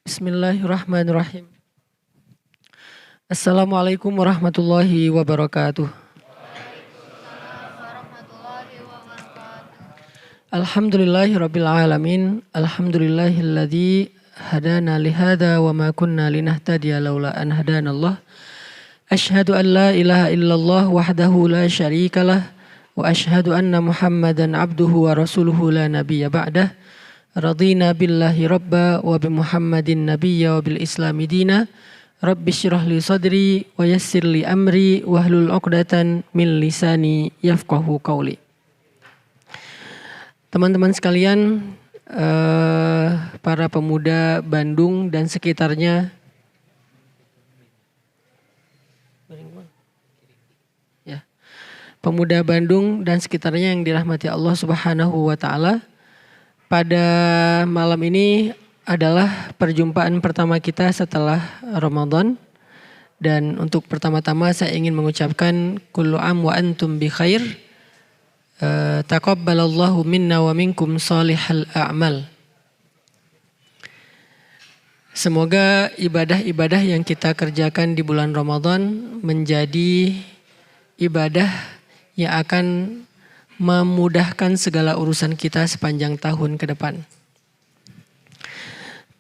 Bismillahirrahmanirrahim. Assalamualaikum warahmatullahi wabarakatuh. Alhamdulillahirabbil alamin. Alhamdulillahilladzi hadana lihada wa ma kunna linahtadiya laula an hadanallah. Asyhadu an la ilaha illallah wahdahu la syarikalah wa asyhadu anna Muhammadan abduhu wa rasuluhu la nabiyya ba'dah. Radina billahi rabba wa bi Muhammadin nabiyya wa bil islami dina. Rabbi syrah li sadri wa yassir li amri wahlul 'uqdatan min lisani yafqahu qawli. Teman-teman sekalian, para pemuda Bandung dan sekitarnya, ya, pemuda Bandung dan sekitarnya yang dirahmati Allah Subhanahu wa taala. Pada malam ini adalah perjumpaan pertama kita setelah Ramadan. Dan untuk pertama-tama saya ingin mengucapkan kullu am wa antum bi khair. Taqabbalallahu minna wa minkum salihal a'mal. Semoga ibadah-ibadah yang kita kerjakan di bulan Ramadan menjadi ibadah yang akan memudahkan segala urusan kita sepanjang tahun ke depan.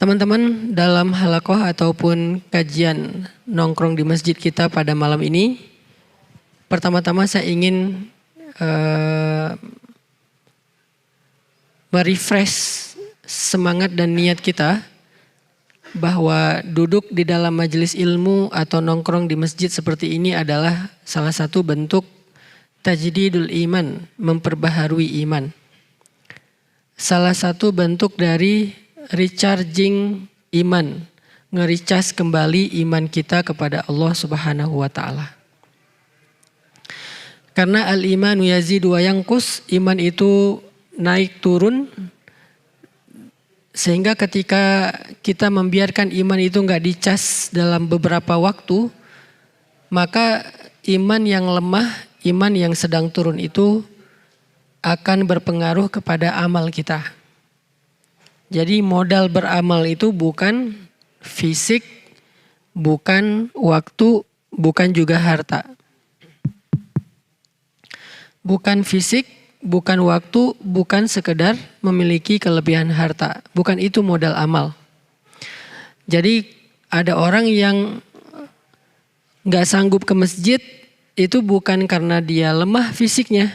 Teman-teman, dalam halaqah ataupun kajian nongkrong di masjid kita pada malam ini, pertama-tama saya ingin merefresh semangat dan niat kita bahwa duduk di dalam majelis ilmu atau nongkrong di masjid seperti ini adalah salah satu bentuk tajdidul iman, memperbaharui iman. Salah satu bentuk dari recharging iman, nge-recharge kembali iman kita kepada Allah Subhanahu wa taala. Karena al-imanu yazidu wa yanqus, iman itu naik turun, sehingga ketika kita membiarkan iman itu enggak dicas dalam beberapa waktu, maka iman yang lemah, iman yang sedang turun itu akan berpengaruh kepada amal kita. Jadi modal beramal itu bukan fisik, bukan waktu, bukan juga harta. Bukan fisik, bukan waktu, bukan sekedar memiliki kelebihan harta. Bukan itu modal amal. Jadi ada orang yang gak sanggup ke masjid, itu bukan karena dia lemah fisiknya.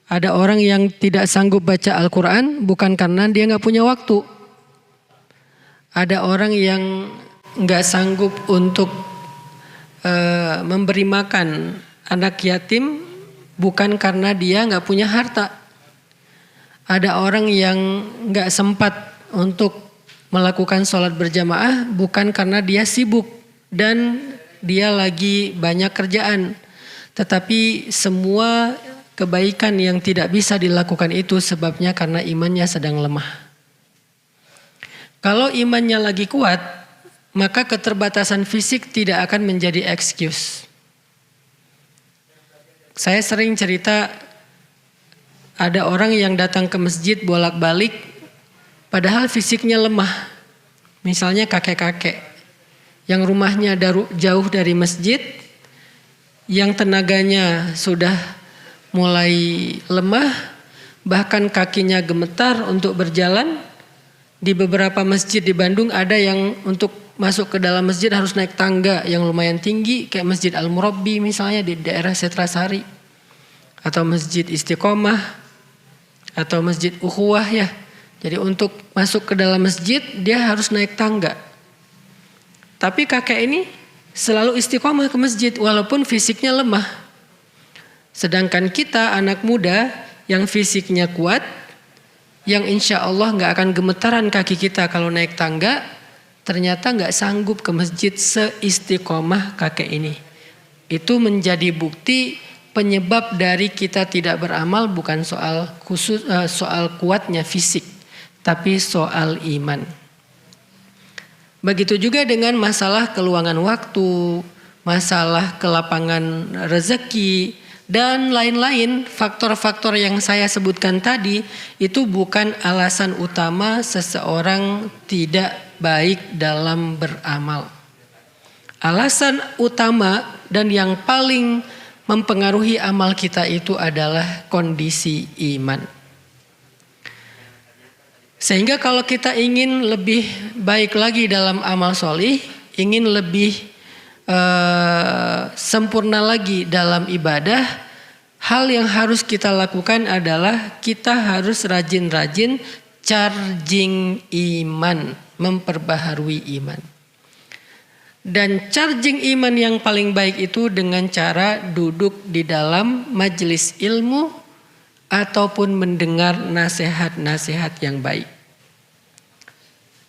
Ada orang yang tidak sanggup baca Al-Quran bukan karena dia gak punya waktu. Ada orang yang gak sanggup untuk memberi makan anak yatim bukan karena dia gak punya harta. Ada orang yang gak sempat untuk melakukan sholat berjamaah bukan karena dia sibuk dan dia lagi banyak kerjaan. Tetapi semua kebaikan yang tidak bisa dilakukan itu sebabnya karena imannya sedang lemah. Kalau imannya lagi kuat, maka keterbatasan fisik tidak akan menjadi excuse. Saya sering cerita, ada orang yang datang ke masjid bolak-balik padahal fisiknya lemah. Misalnya kakek-kakek yang rumahnya jauh dari masjid, yang tenaganya sudah mulai lemah, bahkan kakinya gemetar untuk berjalan. Di beberapa masjid di Bandung ada yang untuk masuk ke dalam masjid harus naik tangga yang lumayan tinggi, kayak Masjid Al-Murabbi misalnya di daerah Setrasari, atau Masjid Istiqomah, atau Masjid Ukhuwah ya. Jadi untuk masuk ke dalam masjid dia harus naik tangga. Tapi kakek ini selalu istiqomah ke masjid walaupun fisiknya lemah. Sedangkan kita anak muda yang fisiknya kuat, yang insya Allah gak akan gemetaran kaki kita kalau naik tangga, ternyata gak sanggup ke masjid seistiqomah kakek ini. Itu menjadi bukti penyebab dari kita tidak beramal bukan soal kuatnya fisik, tapi soal iman. Begitu juga dengan masalah keluangan waktu, masalah kelapangan rezeki, dan lain-lain, faktor-faktor yang saya sebutkan tadi itu bukan alasan utama seseorang tidak baik dalam beramal. Alasan utama dan yang paling mempengaruhi amal kita itu adalah kondisi iman. Sehingga kalau kita ingin lebih baik lagi dalam amal solih, ingin lebih sempurna lagi dalam ibadah, hal yang harus kita lakukan adalah kita harus rajin-rajin charging iman, memperbaharui iman. Dan charging iman yang paling baik itu dengan cara duduk di dalam majelis ilmu ataupun mendengar nasihat-nasihat yang baik.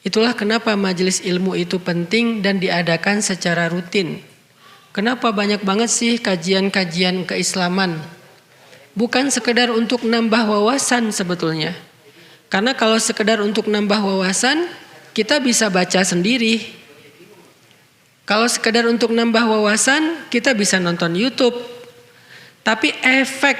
Itulah kenapa majelis ilmu itu penting dan diadakan secara rutin. Kenapa banyak banget sih kajian-kajian keislaman? Bukan sekedar untuk nambah wawasan sebetulnya. Karena kalau sekedar untuk nambah wawasan, kita bisa baca sendiri. Kalau sekedar untuk nambah wawasan, kita bisa nonton YouTube. Tapi efek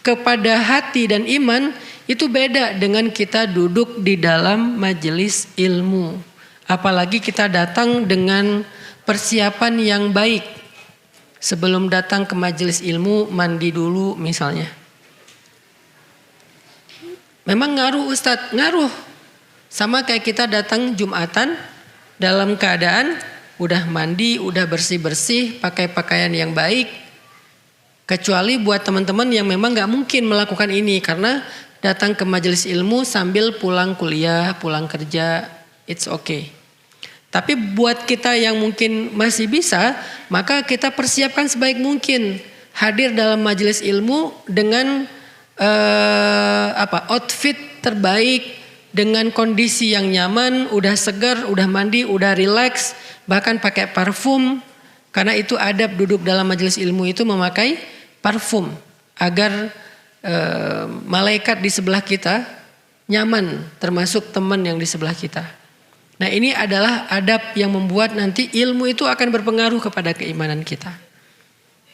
kepada hati dan iman itu beda dengan kita duduk di dalam majelis ilmu. Apalagi kita datang dengan persiapan yang baik. Sebelum datang ke majelis ilmu, mandi dulu misalnya. Memang ngaruh Ustadz, ngaruh. Sama kayak kita datang Jumatan dalam keadaan udah mandi, udah bersih-bersih, pakai pakaian yang baik. Kecuali buat teman-teman yang memang gak mungkin melakukan ini karena datang ke majelis ilmu sambil pulang kuliah, pulang kerja, it's okay. Tapi buat kita yang mungkin masih bisa, maka kita persiapkan sebaik mungkin. Hadir dalam majelis ilmu dengan outfit terbaik, dengan kondisi yang nyaman, udah segar, udah mandi, udah relax, bahkan pakai parfum. Karena itu adab duduk dalam majelis ilmu itu memakai parfum agar malaikat di sebelah kita nyaman, termasuk teman yang di sebelah kita. Nah, ini adalah adab yang membuat nanti ilmu itu akan berpengaruh kepada keimanan kita.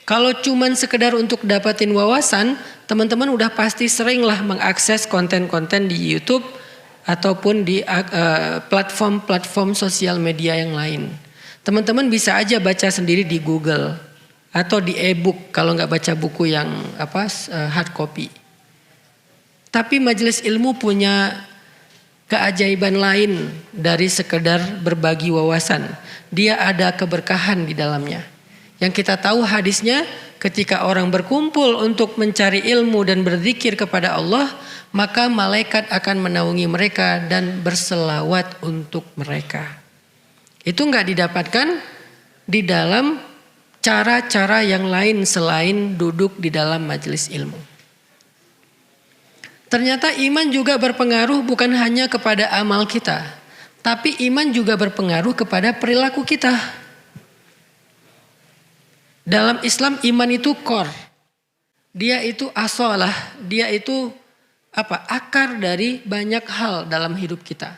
Kalau cuman sekedar untuk dapatin wawasan, teman-teman udah pasti seringlah mengakses konten-konten di YouTube ataupun di platform-platform sosial media yang lain. Teman-teman bisa aja baca sendiri di Google atau di e-book kalau nggak baca buku yang hard copy. Tapi majelis ilmu punya keajaiban lain dari sekedar berbagi wawasan. Dia ada keberkahan di dalamnya. Yang kita tahu hadisnya, ketika orang berkumpul untuk mencari ilmu dan berzikir kepada Allah, maka malaikat akan menaungi mereka dan berselawat untuk mereka. Itu nggak didapatkan di dalam cara-cara yang lain selain duduk di dalam majelis ilmu. Ternyata iman juga berpengaruh bukan hanya kepada amal kita, tapi iman juga berpengaruh kepada perilaku kita. Dalam Islam iman itu core. Dia itu asalah, dia itu akar dari banyak hal dalam hidup kita.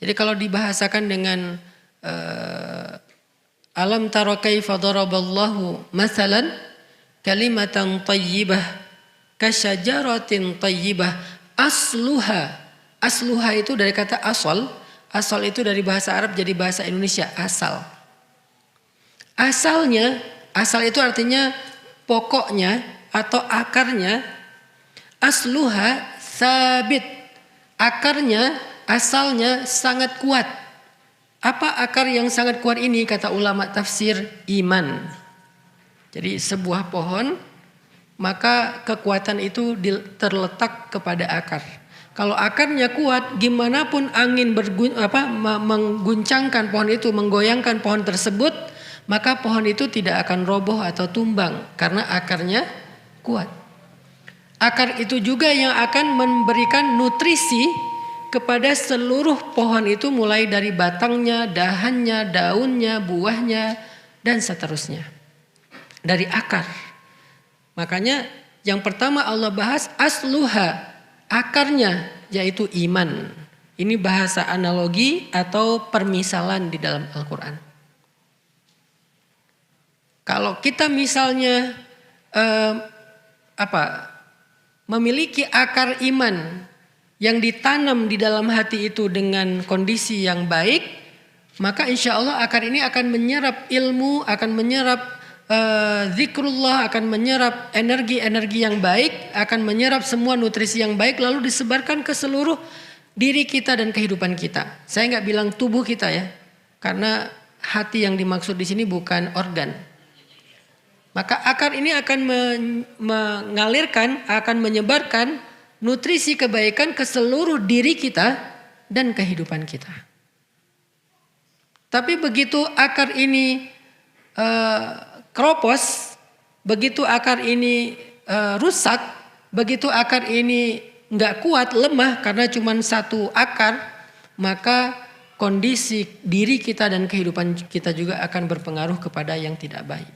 Jadi kalau dibahasakan dengan alam tara kaifa daraballahu masalan kalimatan thayyibah kasyajaratin thayyibah asluha. Asluha itu dari kata asal. Asal itu dari bahasa Arab jadi bahasa Indonesia, asal. Asalnya, asal itu artinya pokoknya atau akarnya. Asluha sabit. Akarnya, asalnya sangat kuat. Apa akar yang sangat kuat ini? Kata ulama tafsir, iman. Jadi sebuah pohon, maka kekuatan itu terletak kepada akar. Kalau akarnya kuat, gimana pun angin mengguncangkan pohon itu, menggoyangkan pohon tersebut, maka pohon itu tidak akan roboh atau tumbang karena akarnya kuat. Akar itu juga yang akan memberikan nutrisi kepada seluruh pohon itu, mulai dari batangnya, dahannya, daunnya, buahnya, dan seterusnya. Dari akar. Makanya yang pertama Allah bahas asluha, akarnya, yaitu iman. Ini bahasa analogi atau permisalan di dalam Al-Quran. Kalau kita misalnya eh, memiliki akar iman yang ditanam di dalam hati itu dengan kondisi yang baik, maka insya Allah akar ini akan menyerap ilmu, akan menyerap zikrullah, akan menyerap energi-energi yang baik, akan menyerap semua nutrisi yang baik, lalu disebarkan ke seluruh diri kita dan kehidupan kita. Saya nggak bilang tubuh kita ya, karena hati yang dimaksud di sini bukan organ. Maka akar ini akan mengalirkan, akan menyebarkan nutrisi kebaikan ke seluruh diri kita dan kehidupan kita. Tapi begitu akar ini keropos, begitu akar ini rusak, begitu akar ini nggak kuat, lemah karena cuma satu akar, maka kondisi diri kita dan kehidupan kita juga akan berpengaruh kepada yang tidak baik.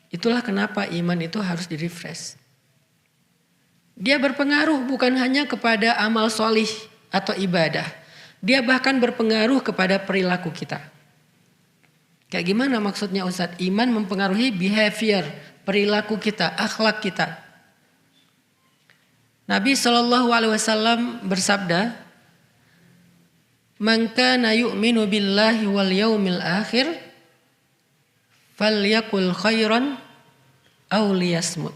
Itulah kenapa iman itu harus di-refresh. Dia berpengaruh bukan hanya kepada amal solih atau ibadah. Dia bahkan berpengaruh kepada perilaku kita. Kayak gimana maksudnya Ustadz? Iman mempengaruhi behavior, perilaku kita, akhlak kita. Nabi SAW bersabda, "Man kana yu'minu billahi wal yaumil akhir falyakul khairan aw liyasmut."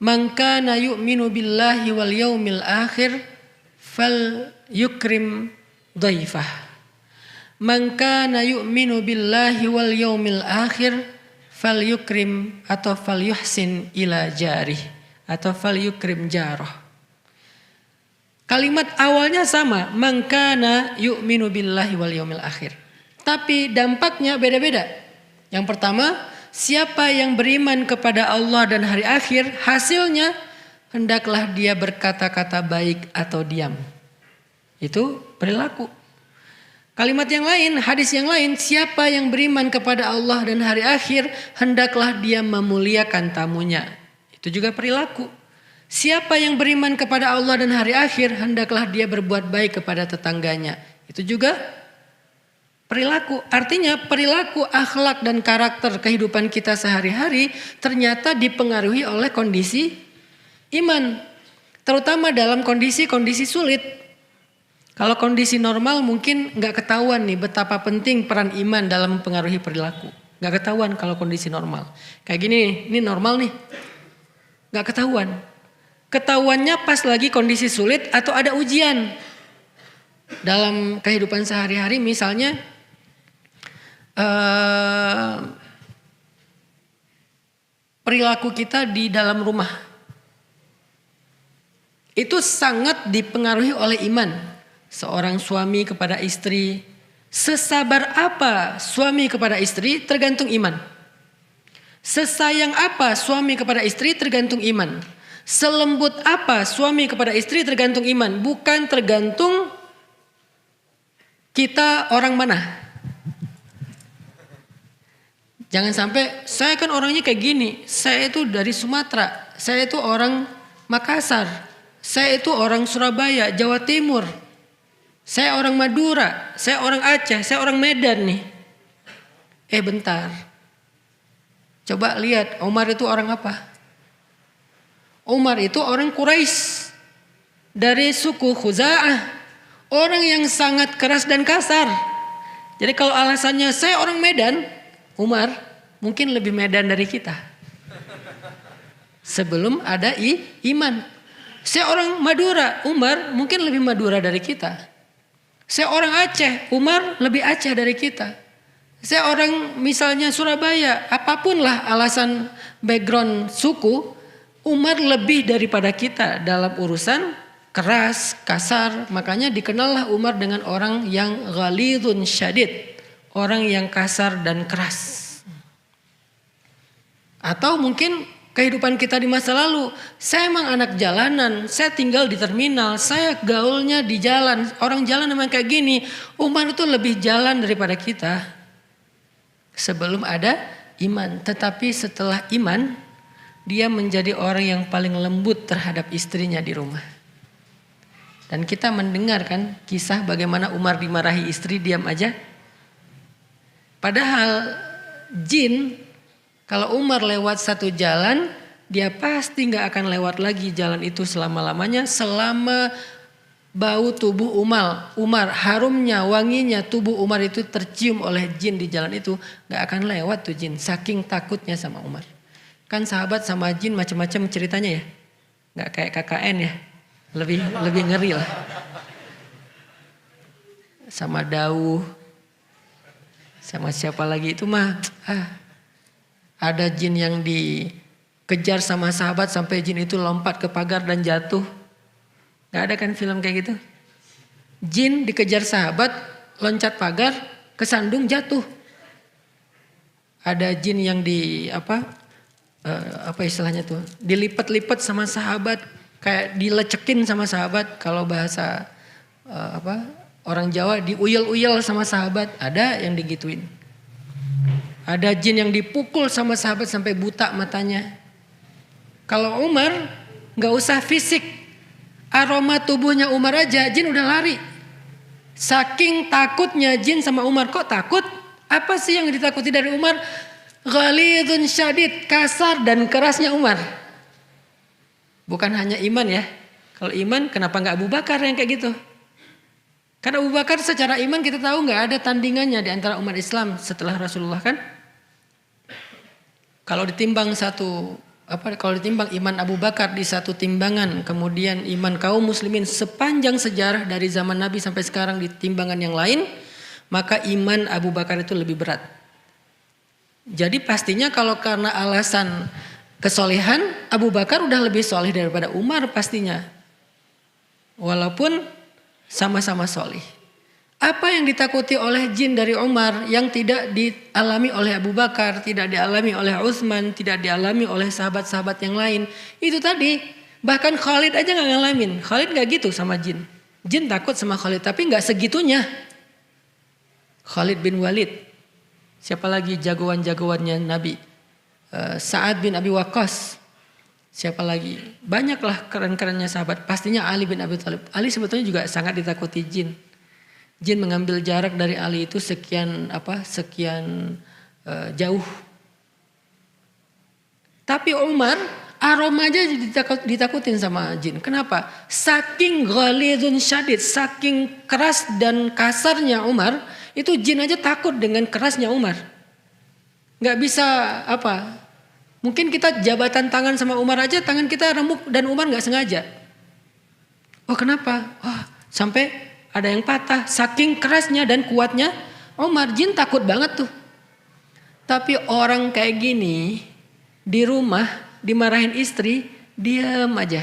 Man kana yu'minu billahi wal yaumil akhir falyukrim dhaifah. Man kana yu'minu billahi wal yaumil akhir falyukrim atau falyuhsin ila jarih atau falyukrim jarah. Kalimat awalnya sama, man kana yu'minu billahi wal yaumil akhir. Tapi dampaknya beda-beda. Yang pertama, siapa yang beriman kepada Allah dan hari akhir, hasilnya hendaklah dia berkata-kata baik atau diam. Itu perilaku. Kalimat yang lain, hadis yang lain, siapa yang beriman kepada Allah dan hari akhir, hendaklah dia memuliakan tamunya. Itu juga perilaku. Siapa yang beriman kepada Allah dan hari akhir, hendaklah dia berbuat baik kepada tetangganya. Itu juga perilaku. Artinya perilaku, akhlak dan karakter kehidupan kita sehari-hari ternyata dipengaruhi oleh kondisi iman. Terutama dalam kondisi-kondisi sulit. Kalau kondisi normal mungkin nggak ketahuan nih betapa penting peran iman dalam mempengaruhi perilaku. Nggak ketahuan kalau kondisi normal. Kayak gini, ini normal nih. Nggak ketahuan. Ketahuannya pas lagi kondisi sulit atau ada ujian. Dalam kehidupan sehari-hari misalnya perilaku kita di dalam rumah. Itu sangat dipengaruhi oleh iman. Seorang suami kepada istri, sesabar apa suami kepada istri tergantung iman. Sesayang apa suami kepada istri tergantung iman. Selembut apa suami kepada istri tergantung iman. Bukan tergantung kita orang mana. Jangan sampai saya kan orangnya kayak gini. Saya itu dari Sumatera. Saya itu orang Makassar. Saya itu orang Surabaya, Jawa Timur. Saya orang Madura. Saya orang Aceh. Saya orang Medan nih. Bentar. Coba lihat, Umar itu orang apa? Umar itu orang Quraisy dari suku Khuza'ah. Orang yang sangat keras dan kasar. Jadi kalau alasannya saya orang Medan, Umar mungkin lebih Medan dari kita. Sebelum ada iman. Saya orang Madura, Umar mungkin lebih Madura dari kita. Saya orang Aceh, Umar lebih Aceh dari kita. Saya orang misalnya Surabaya, apapun lah alasan background suku, Umar lebih daripada kita dalam urusan keras, kasar. Makanya dikenallah Umar dengan orang yang ghalidun syadid, orang yang kasar dan keras. Atau mungkin kehidupan kita di masa lalu, saya emang anak jalanan, saya tinggal di terminal, saya gaulnya di jalan, orang jalan emang kayak gini. Umar itu lebih jalan daripada kita. Sebelum ada iman, tetapi setelah iman dia menjadi orang yang paling lembut terhadap istrinya di rumah. Dan kita mendengarkan kisah bagaimana Umar dimarahi istri diam aja. Padahal jin Kalau Umar lewat satu jalan, dia pasti nggak akan lewat lagi jalan itu selama-lamanya selama bau tubuh Umar, harumnya, wanginya tubuh Umar itu tercium oleh jin di jalan itu, nggak akan lewat tuh jin, saking takutnya sama Umar. Kan sahabat sama jin macam-macam ceritanya ya, nggak kayak KKN ya, lebih ngeri lah. Sama Dauh, sama siapa lagi itu mah, ada jin yang dikejar sama sahabat sampai jin itu lompat ke pagar dan jatuh. Gak ada kan film kayak gitu? Jin dikejar sahabat, loncat pagar, kesandung jatuh. Ada jin yang apa istilahnya tuh? Dilipat-lipat sama sahabat, kayak dilecekin sama sahabat. Kalau bahasa orang Jawa diuyel-uyel sama sahabat, ada yang digituin. Ada jin yang dipukul sama sahabat sampai buta matanya. Kalau Umar nggak usah fisik. Aroma tubuhnya Umar aja jin udah lari. Saking takutnya jin sama Umar. Kok takut? Apa sih yang ditakuti dari Umar? Ghalidun syadid, kasar dan kerasnya Umar. Bukan hanya iman ya. Kalau iman kenapa gak Abu Bakar yang kayak gitu? Karena Abu Bakar secara iman kita tahu gak ada tandingannya di antara umat Islam setelah Rasulullah kan. Kalau ditimbang kalau ditimbang iman Abu Bakar di satu timbangan, kemudian iman kaum muslimin sepanjang sejarah dari zaman Nabi sampai sekarang di timbangan yang lain, maka iman Abu Bakar itu lebih berat. Jadi pastinya kalau karena alasan kesolehan, Abu Bakar udah lebih soleh daripada Umar pastinya. Walaupun sama-sama soleh. Apa yang ditakuti oleh jin dari Umar yang tidak dialami oleh Abu Bakar, tidak dialami oleh Utsman, tidak dialami oleh sahabat-sahabat yang lain. Itu tadi, bahkan Khalid aja gak ngalamin. Khalid gak gitu sama jin. Jin takut sama Khalid, tapi gak segitunya. Khalid bin Walid. Siapa lagi jagoan-jagoannya Nabi? Sa'ad bin Abi Waqqas. Siapa lagi? Banyaklah keren-kerennya sahabat. Pastinya Ali bin Abi Thalib. Ali sebetulnya juga sangat ditakuti jin. Jin mengambil jarak dari Ali itu sekian jauh. Tapi Umar aroma aja ditakutin sama jin. Kenapa? Saking ghalidun syadid, saking keras dan kasarnya Umar, itu jin aja takut dengan kerasnya Umar. Gak bisa mungkin kita jabatan tangan sama Umar aja, tangan kita remuk dan Umar gak sengaja. Oh kenapa? Sampai ada yang patah, saking kerasnya dan kuatnya Umar. Jin takut banget tuh. Tapi orang kayak gini di rumah dimarahin istri, diam aja.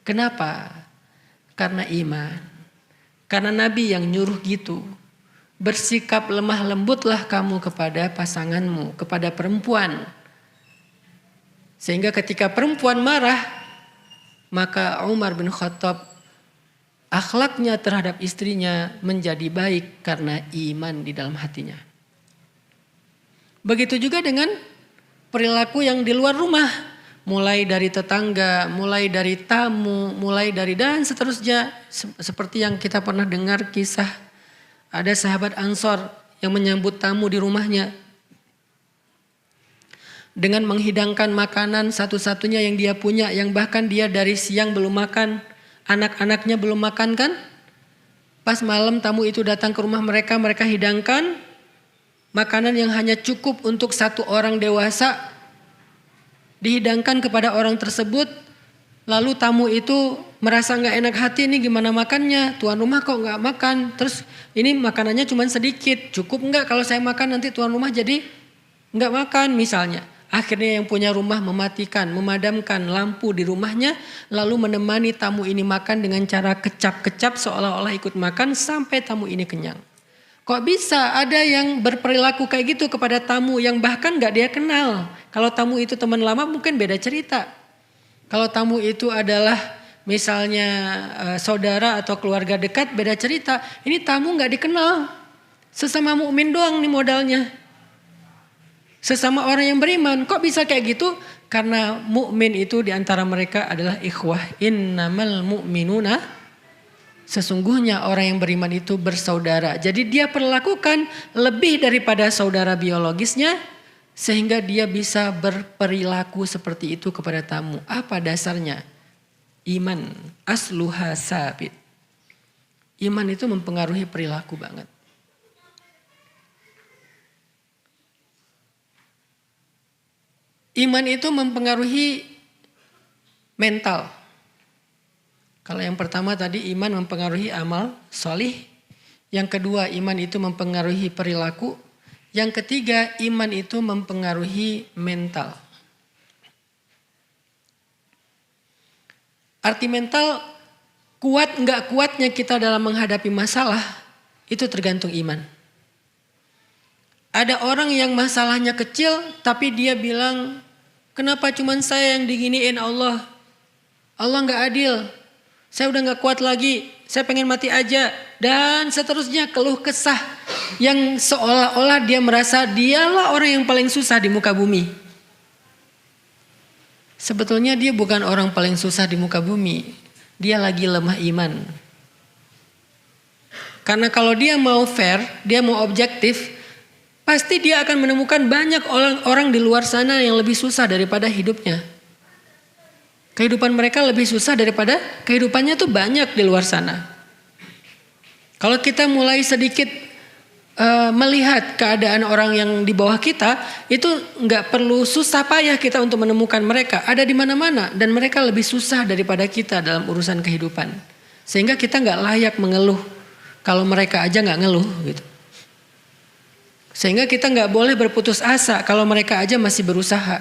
Kenapa? Karena iman. Karena Nabi yang nyuruh gitu. Bersikap lemah lembutlah kamu kepada pasanganmu, kepada perempuan. Sehingga ketika perempuan marah, maka Umar bin Khattab akhlaknya terhadap istrinya menjadi baik karena iman di dalam hatinya. Begitu juga dengan perilaku yang di luar rumah. Mulai dari tetangga, mulai dari tamu, mulai dari dan seterusnya. Seperti yang kita pernah dengar kisah. Ada sahabat Ansor yang menyambut tamu di rumahnya. Dengan menghidangkan makanan satu-satunya yang dia punya. Yang bahkan dia dari siang belum makan. Anak-anaknya belum makan kan? Pas malam tamu itu datang ke rumah mereka, mereka hidangkan makanan yang hanya cukup untuk satu orang dewasa. Dihidangkan kepada orang tersebut, lalu tamu itu merasa gak enak hati, ini gimana makannya? Tuan rumah kok gak makan? Terus ini makanannya cuma sedikit, cukup gak kalau saya makan nanti tuan rumah jadi gak makan misalnya. Akhirnya yang punya rumah memadamkan lampu di rumahnya, lalu menemani tamu ini makan dengan cara kecap-kecap seolah-olah ikut makan sampai tamu ini kenyang. Kok bisa ada yang berperilaku kayak gitu kepada tamu yang bahkan gak dia kenal. Kalau tamu itu teman lama mungkin beda cerita. Kalau tamu itu adalah misalnya saudara atau keluarga dekat beda cerita. Ini tamu gak dikenal. Sesama mukmin doang nih modalnya. Sesama orang yang beriman, kok bisa kayak gitu? Karena mukmin itu diantara mereka adalah ikhwah. Innamal mu'minuna, sesungguhnya orang yang beriman itu bersaudara. Jadi dia perlakukan lebih daripada saudara biologisnya, sehingga dia bisa berperilaku seperti itu kepada tamu. Apa dasarnya? Iman asluha sabit. Iman itu mempengaruhi perilaku banget. Iman itu mempengaruhi mental. Kalau yang pertama tadi iman mempengaruhi amal solih. Yang kedua iman itu mempengaruhi perilaku. Yang ketiga iman itu mempengaruhi mental. Arti mental, kuat enggak kuatnya kita dalam menghadapi masalah itu tergantung iman. Ada orang yang masalahnya kecil tapi dia bilang, kenapa cuman saya yang diginiin Allah? Allah enggak adil. Saya udah enggak kuat lagi. Saya pengen mati aja. Dan seterusnya keluh kesah yang seolah-olah dia merasa dialah orang yang paling susah di muka bumi. Sebetulnya dia bukan orang paling susah di muka bumi. Dia lagi lemah iman. Karena kalau dia mau fair, dia mau objektif, pasti dia akan menemukan banyak orang di luar sana yang lebih susah daripada hidupnya. Kehidupan mereka lebih susah daripada kehidupannya tuh banyak di luar sana. Kalau kita mulai sedikit melihat keadaan orang yang di bawah kita, itu nggak perlu susah payah kita untuk menemukan mereka. Ada di mana-mana dan mereka lebih susah daripada kita dalam urusan kehidupan. Sehingga kita nggak layak mengeluh kalau mereka aja nggak ngeluh gitu. Sehingga kita nggak boleh berputus asa kalau mereka aja masih berusaha.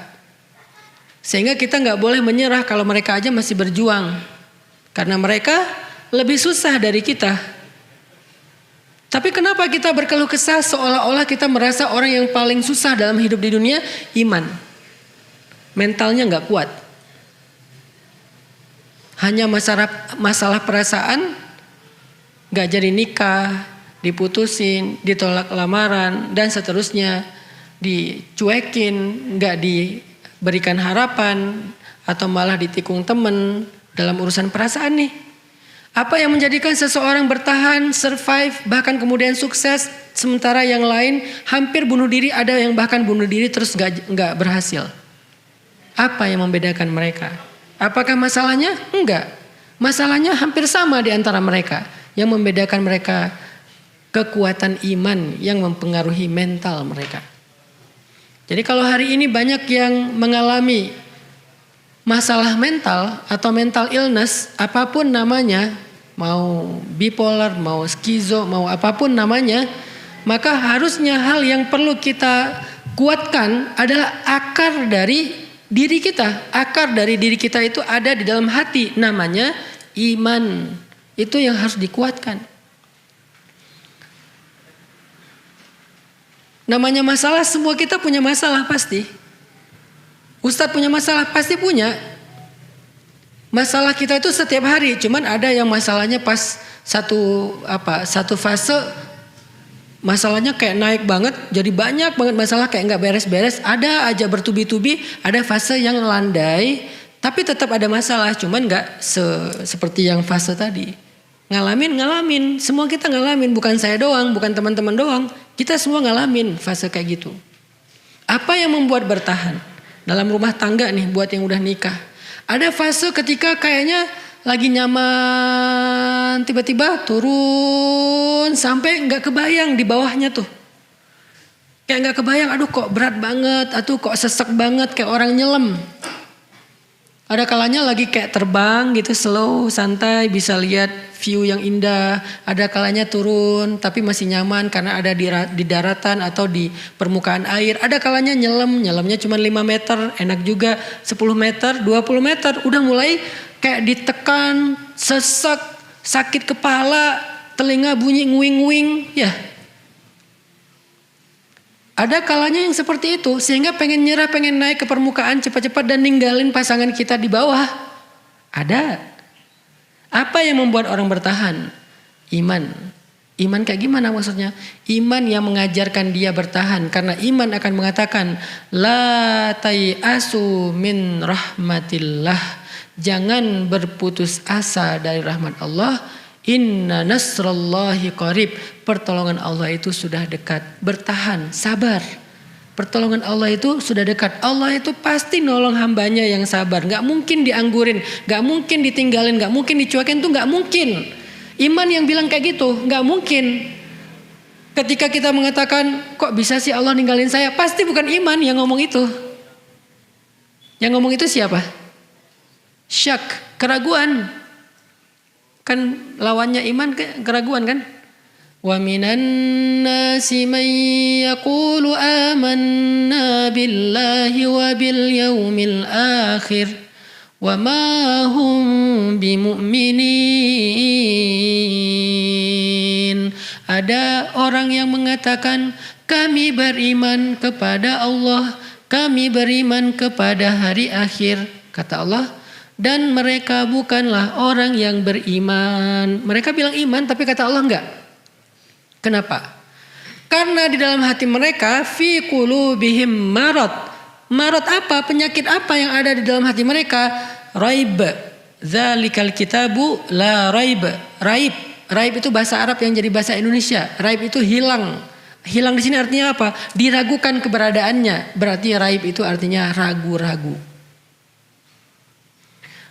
Sehingga kita nggak boleh menyerah kalau mereka aja masih berjuang. Karena mereka lebih susah dari kita. Tapi kenapa kita berkeluh kesah seolah-olah kita merasa orang yang paling susah dalam hidup di dunia? Iman. Mentalnya nggak kuat. Hanya masalah perasaan, nggak jadi nikah, diputusin, ditolak lamaran, dan seterusnya. Dicuekin, nggak diberikan harapan, atau malah ditikung temen dalam urusan perasaan nih. Apa yang menjadikan seseorang bertahan, survive, bahkan kemudian sukses, sementara yang lain hampir bunuh diri, ada yang bahkan bunuh diri terus nggak berhasil. Apa yang membedakan mereka? Apakah masalahnya? Enggak. Masalahnya hampir sama di antara mereka. Yang membedakan mereka kekuatan iman yang mempengaruhi mental mereka. Jadi kalau hari ini banyak yang mengalami masalah mental atau mental illness, apapun namanya, mau bipolar, mau skizo, mau apapun namanya, maka harusnya hal yang perlu kita kuatkan adalah akar dari diri kita. Akar dari diri kita itu ada di dalam hati, namanya iman. Itu yang harus dikuatkan. Namanya masalah, semua kita punya masalah pasti. Ustadz punya masalah, pasti punya. Masalah kita itu setiap hari, cuman ada yang masalahnya pas satu fase masalahnya kayak naik banget, jadi banyak banget masalah kayak nggak beres-beres. Ada aja bertubi-tubi, ada fase yang landai, tapi tetap ada masalah, cuman nggak seperti yang fase tadi. Ngalamin, semua kita ngalamin, bukan saya doang, bukan teman-teman doang, kita semua ngalamin fase kayak gitu. Apa yang membuat bertahan? Dalam rumah tangga nih buat yang udah nikah. Ada fase ketika kayaknya lagi nyaman, tiba-tiba turun sampai nggak kebayang di bawahnya tuh. Kayak nggak kebayang, aduh kok berat banget, aduh kok sesek banget kayak orang nyelam. Ada kalanya lagi kayak terbang gitu, slow, santai, bisa lihat view yang indah. Ada kalanya turun tapi masih nyaman karena ada di daratan atau di permukaan air. Ada kalanya nyelamnya cuma 5 meter, enak juga. 10 meter, 20 meter, udah mulai kayak ditekan, sesek, sakit kepala, telinga bunyi nguing-nguing, ya. Ada kalanya yang seperti itu, sehingga pengen nyerah, pengen naik ke permukaan cepat-cepat dan ninggalin pasangan kita di bawah. Ada. Apa yang membuat orang bertahan? Iman. Iman kayak gimana maksudnya? Iman yang mengajarkan dia bertahan. Karena iman akan mengatakan, la tayasu min rahmatillah. Jangan berputus asa dari rahmat Allah. Inna nasrallahi qarib. Pertolongan Allah itu sudah dekat. Bertahan, sabar. Pertolongan Allah itu sudah dekat. Allah itu pasti nolong hambanya yang sabar. Gak mungkin dianggurin, gak mungkin ditinggalin, gak mungkin dicuekin, itu gak mungkin. Iman yang bilang kayak gitu, gak mungkin. Ketika kita mengatakan, kok bisa sih Allah ninggalin saya? Pasti bukan iman yang ngomong itu. Yang ngomong itu siapa? Syak, keraguan. Kan lawannya iman keraguan kan? Wa minan nasi man yaqulu amanna billahi wa bil yaumil akhir wa ma hum bimu'minin. Ada orang yang mengatakan kami beriman kepada Allah, kami beriman kepada hari akhir, kata Allah, dan mereka bukanlah orang yang beriman. Mereka bilang iman tapi kata Allah enggak. Kenapa? Karena di dalam hati mereka fi qulubihim marad. Marad apa? Penyakit apa yang ada di dalam hati mereka? Raib. Dzalikal kitabu la raib. Raib. Raib itu bahasa Arab yang jadi bahasa Indonesia. Raib itu hilang. Hilang di sini artinya apa? Diragukan keberadaannya. Berarti raib itu artinya ragu-ragu.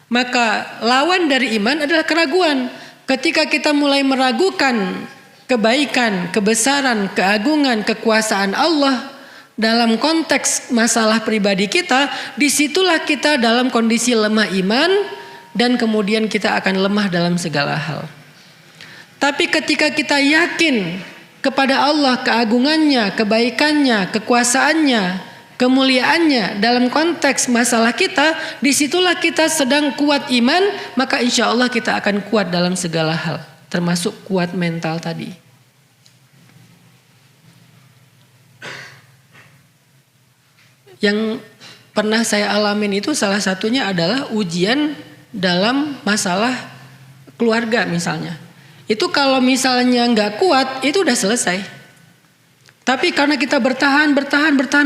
Maka lawan dari iman adalah keraguan. Ketika kita mulai meragukan kebaikan, kebesaran, keagungan, kekuasaan Allah dalam konteks masalah pribadi kita, disitulah kita dalam kondisi lemah iman dan kemudian kita akan lemah dalam segala hal. Tapi ketika kita yakin kepada Allah, keagungannya, kebaikannya, kekuasaannya, kemuliaannya dalam konteks masalah kita, disitulah kita sedang kuat iman, maka insya Allah kita akan kuat dalam segala hal. Termasuk kuat mental tadi. Yang pernah saya alamin itu salah satunya adalah ujian dalam masalah keluarga misalnya. Itu kalau misalnya nggak kuat itu udah selesai. Tapi karena kita bertahan,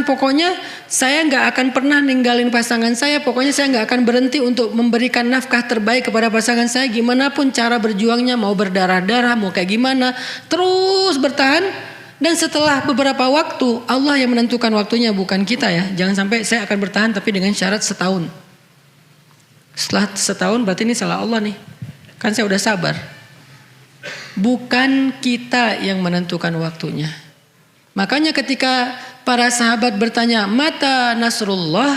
pokoknya saya nggak akan pernah ninggalin pasangan saya. Pokoknya saya nggak akan berhenti untuk memberikan nafkah terbaik kepada pasangan saya. Gimana pun cara berjuangnya, mau berdarah-darah, mau kayak gimana. Terus bertahan. Dan setelah beberapa waktu, Allah yang menentukan waktunya, bukan kita ya. Jangan sampai saya akan bertahan tapi dengan syarat setahun. Setelah setahun berarti ini salah Allah nih. Kan saya udah sabar. Bukan kita yang menentukan waktunya. Makanya ketika para sahabat bertanya, mata nasrullah,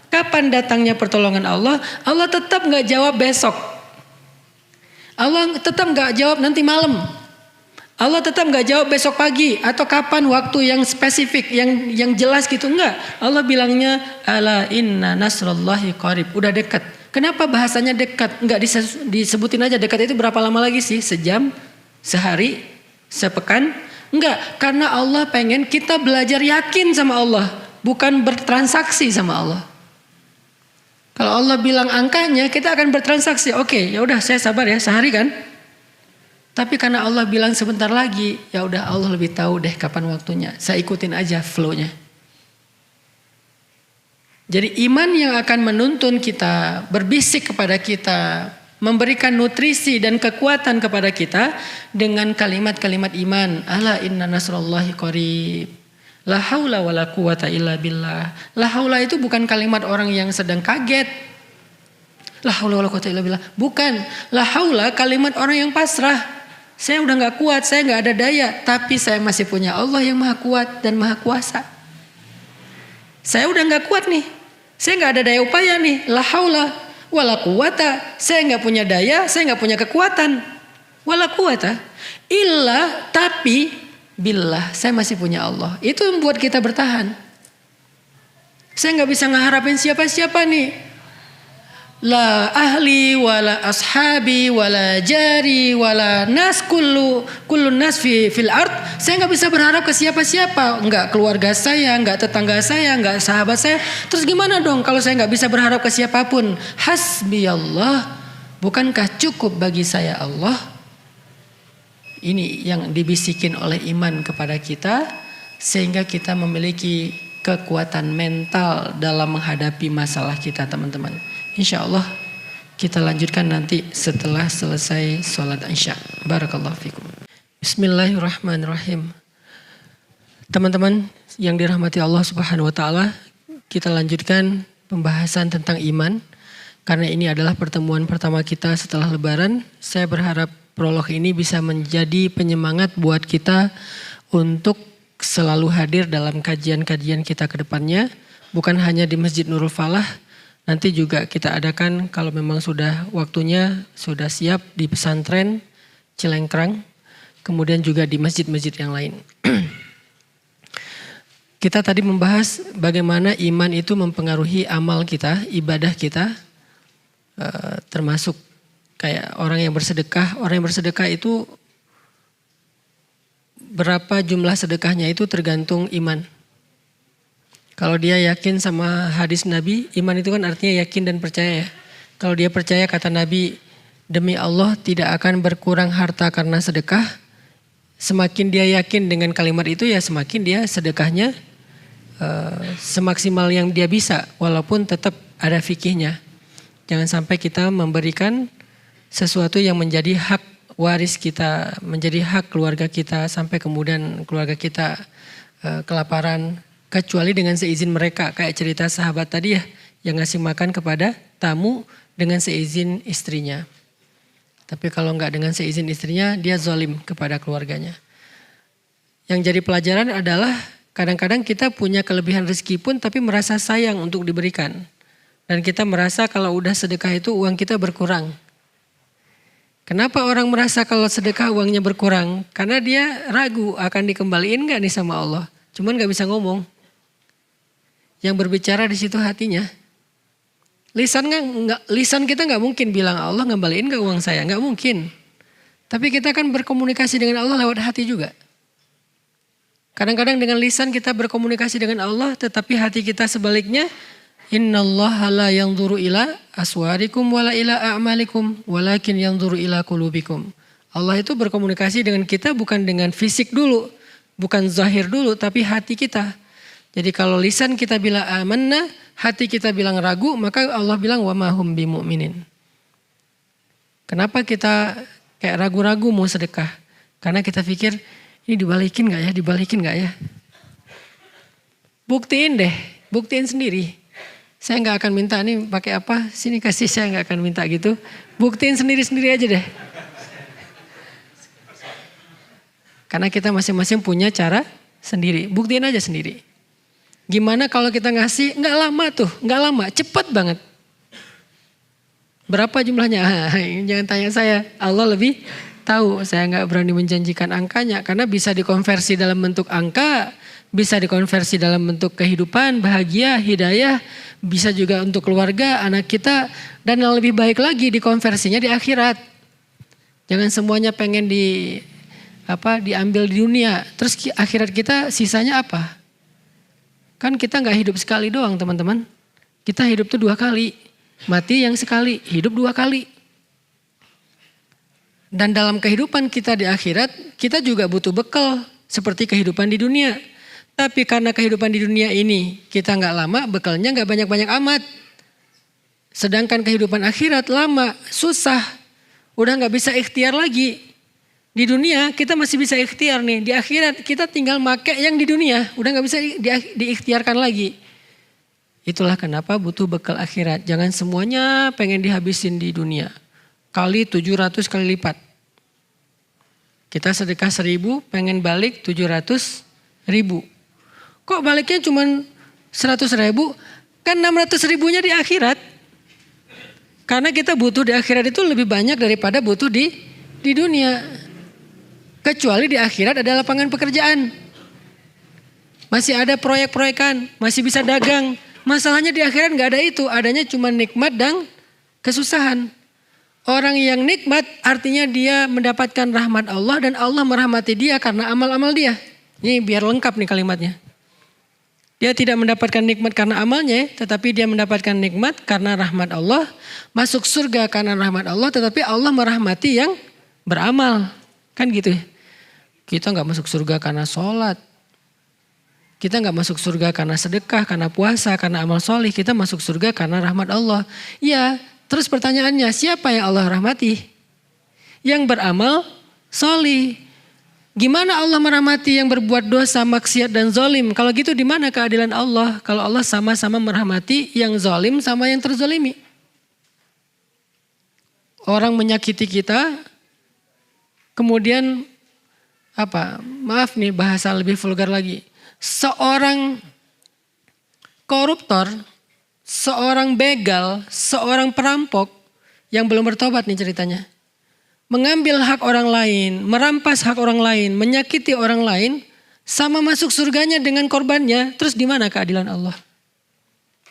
kapan datangnya pertolongan Allah? Allah tetap gak jawab besok. Allah tetap gak jawab nanti malam. Allah tetap gak jawab besok pagi atau kapan waktu yang spesifik, yang jelas gitu. Enggak. Allah bilangnya, ala inna nasrullahi qarib. Udah dekat. Kenapa bahasanya dekat? Enggak disebutin aja dekat itu berapa lama lagi sih? Sejam? Sehari? Sepekan? Enggak, karena Allah pengen kita belajar yakin sama Allah, bukan bertransaksi sama Allah. Kalau Allah bilang angkanya, kita akan bertransaksi. Oke, ya udah saya sabar ya, sehari kan. Tapi karena Allah bilang sebentar lagi, ya udah Allah lebih tahu deh kapan waktunya. Saya ikutin aja flow-nya. Jadi iman yang akan menuntun kita, berbisik kepada kita, memberikan nutrisi dan kekuatan kepada kita dengan kalimat-kalimat iman. Ala inna nasrullahi qarib. La haula wala quwata illa billah. La haula itu bukan kalimat orang yang sedang kaget. La haula wala quwata illa billah. Bukan. La haula kalimat orang yang pasrah. Saya udah gak kuat, saya gak ada daya. Tapi saya masih punya Allah yang maha kuat dan maha kuasa. Saya udah gak kuat nih. Saya gak ada daya upaya nih. La haula wala quwata, saya nggak punya daya, saya nggak punya kekuatan. Wala quwata, illa tapi billah, saya masih punya Allah. Itu yang membuat kita bertahan. Saya nggak bisa ngeharapin siapa-siapa nih. La ahli, wala ashabi, wala jari, wala nas kullun nas fil ard. Saya nggak bisa berharap ke siapa-siapa. Nggak keluarga saya, nggak tetangga saya, nggak sahabat saya. Terus gimana dong kalau saya nggak bisa berharap ke siapapun? Hasbi Allah. Bukankah cukup bagi saya Allah? Ini yang dibisikin oleh iman kepada kita. Sehingga kita memiliki kekuatan mental dalam menghadapi masalah kita, teman-teman. Insya Allah kita lanjutkan nanti setelah selesai sholat isya. Barakallahu fikum. Bismillahirrahmanirrahim. Teman-teman, yang dirahmati Allah Subhanahu wa taala, kita lanjutkan pembahasan tentang iman. Karena ini adalah pertemuan pertama kita setelah Lebaran, saya berharap prolog ini bisa menjadi penyemangat buat kita untuk selalu hadir dalam kajian-kajian kita ke depannya. Bukan hanya di Masjid Nurul Falah, nanti juga kita adakan kalau memang sudah waktunya, sudah siap di pesantren Cilengkrang, kemudian juga di masjid-masjid yang lain. Kita tadi membahas bagaimana iman itu mempengaruhi amal kita, ibadah kita, termasuk kayak orang yang bersedekah. Orang yang bersedekah itu berapa jumlah sedekahnya itu tergantung iman. Kalau dia yakin sama hadis Nabi, iman itu kan artinya yakin dan percaya ya. Kalau dia percaya kata Nabi, demi Allah tidak akan berkurang harta karena sedekah. Semakin dia yakin dengan kalimat itu ya semakin dia sedekahnya semaksimal yang dia bisa. Walaupun tetap ada fikihnya. Jangan sampai kita memberikan sesuatu yang menjadi hak waris kita, menjadi hak keluarga kita sampai kemudian keluarga kita kelaparan. Kecuali dengan seizin mereka, kayak cerita sahabat tadi ya, yang ngasih makan kepada tamu dengan seizin istrinya. Tapi kalau enggak dengan seizin istrinya, dia zalim kepada keluarganya. Yang jadi pelajaran adalah kadang-kadang kita punya kelebihan rezeki pun tapi merasa sayang untuk diberikan. Dan kita merasa kalau udah sedekah itu uang kita berkurang. Kenapa orang merasa kalau sedekah uangnya berkurang? Karena dia ragu akan dikembaliin enggak nih sama Allah. Cuman enggak bisa ngomong. Yang berbicara di situ hatinya. Lisan kita nggak mungkin bilang Allah ngembaliin nggak uang saya, nggak mungkin. Tapi kita kan berkomunikasi dengan Allah lewat hati juga. Kadang-kadang dengan lisan kita berkomunikasi dengan Allah, tetapi hati kita sebaliknya. Innallaha la yanzuru ila aswarikum wala ila a'malikum, walakin yanzuru ila qulubikum. Allah itu berkomunikasi dengan kita bukan dengan fisik dulu, bukan zahir dulu, tapi hati kita. Jadi kalau lisan kita bilang amanna, hati kita bilang ragu, maka Allah bilang wa ma hum bimu'minin. Kenapa kita kayak ragu-ragu mau sedekah? Karena kita pikir ini dibalikin gak ya, dibalikin gak ya? Buktiin deh, buktiin sendiri. Saya gak akan minta nih pakai apa, sini kasih, saya gak akan minta gitu. Buktiin sendiri-sendiri aja deh. Karena kita masing-masing punya cara sendiri, buktiin aja sendiri. Gimana kalau kita ngasih, nggak lama tuh, nggak lama, cepet banget. Berapa jumlahnya? Jangan tanya saya, Allah lebih tahu. Saya nggak berani menjanjikan angkanya, karena bisa dikonversi dalam bentuk angka, bisa dikonversi dalam bentuk kehidupan, bahagia, hidayah, bisa juga untuk keluarga, anak kita, dan yang lebih baik lagi dikonversinya di akhirat. Jangan semuanya pengen diambil di dunia, terus akhirat kita sisanya apa? Kan kita gak hidup sekali doang teman-teman. Kita hidup tuh 2 kali. Mati yang sekali, hidup 2 kali. Dan dalam kehidupan kita di akhirat, kita juga butuh bekal seperti kehidupan di dunia. Tapi karena kehidupan di dunia ini kita gak lama, bekalnya gak banyak-banyak amat. Sedangkan kehidupan akhirat lama, susah. Udah gak bisa ikhtiar lagi. Di dunia kita masih bisa ikhtiar nih. Di akhirat kita tinggal make yang di dunia. Udah gak bisa diikhtiarkan lagi. Itulah kenapa butuh bekal akhirat. Jangan semuanya pengen dihabisin di dunia. Kali 700 kali lipat. Kita sedekah 1000 pengen balik 700.000. Kok baliknya cuma 100.000? Kan 600.000-nya di akhirat. Karena kita butuh di akhirat itu lebih banyak daripada butuh di dunia. Kecuali di akhirat ada lapangan pekerjaan. Masih ada proyek-proyekan, masih bisa dagang. Masalahnya di akhirat gak ada itu, adanya cuma nikmat dan kesusahan. Orang yang nikmat artinya dia mendapatkan rahmat Allah dan Allah merahmati dia karena amal-amal dia. Ini biar lengkap nih kalimatnya. Dia tidak mendapatkan nikmat karena amalnya, tetapi dia mendapatkan nikmat karena rahmat Allah. Masuk surga karena rahmat Allah, tetapi Allah merahmati yang beramal. Kan gitu ya. Kita gak masuk surga karena sholat. Kita gak masuk surga karena sedekah, karena puasa, karena amal solih. Kita masuk surga karena rahmat Allah. Ya, terus pertanyaannya siapa yang Allah rahmati? Yang beramal solih. Gimana Allah merahmati yang berbuat dosa, maksiat dan zalim? Kalau gitu di mana keadilan Allah? Kalau Allah sama-sama merahmati yang zalim sama yang terzalimi. Orang menyakiti kita, kemudian maaf nih bahasa lebih vulgar lagi. Seorang koruptor, seorang begal, seorang perampok yang belum bertobat nih ceritanya. Mengambil hak orang lain, merampas hak orang lain, menyakiti orang lain, sama masuk surganya dengan korbannya. Terus di mana keadilan Allah?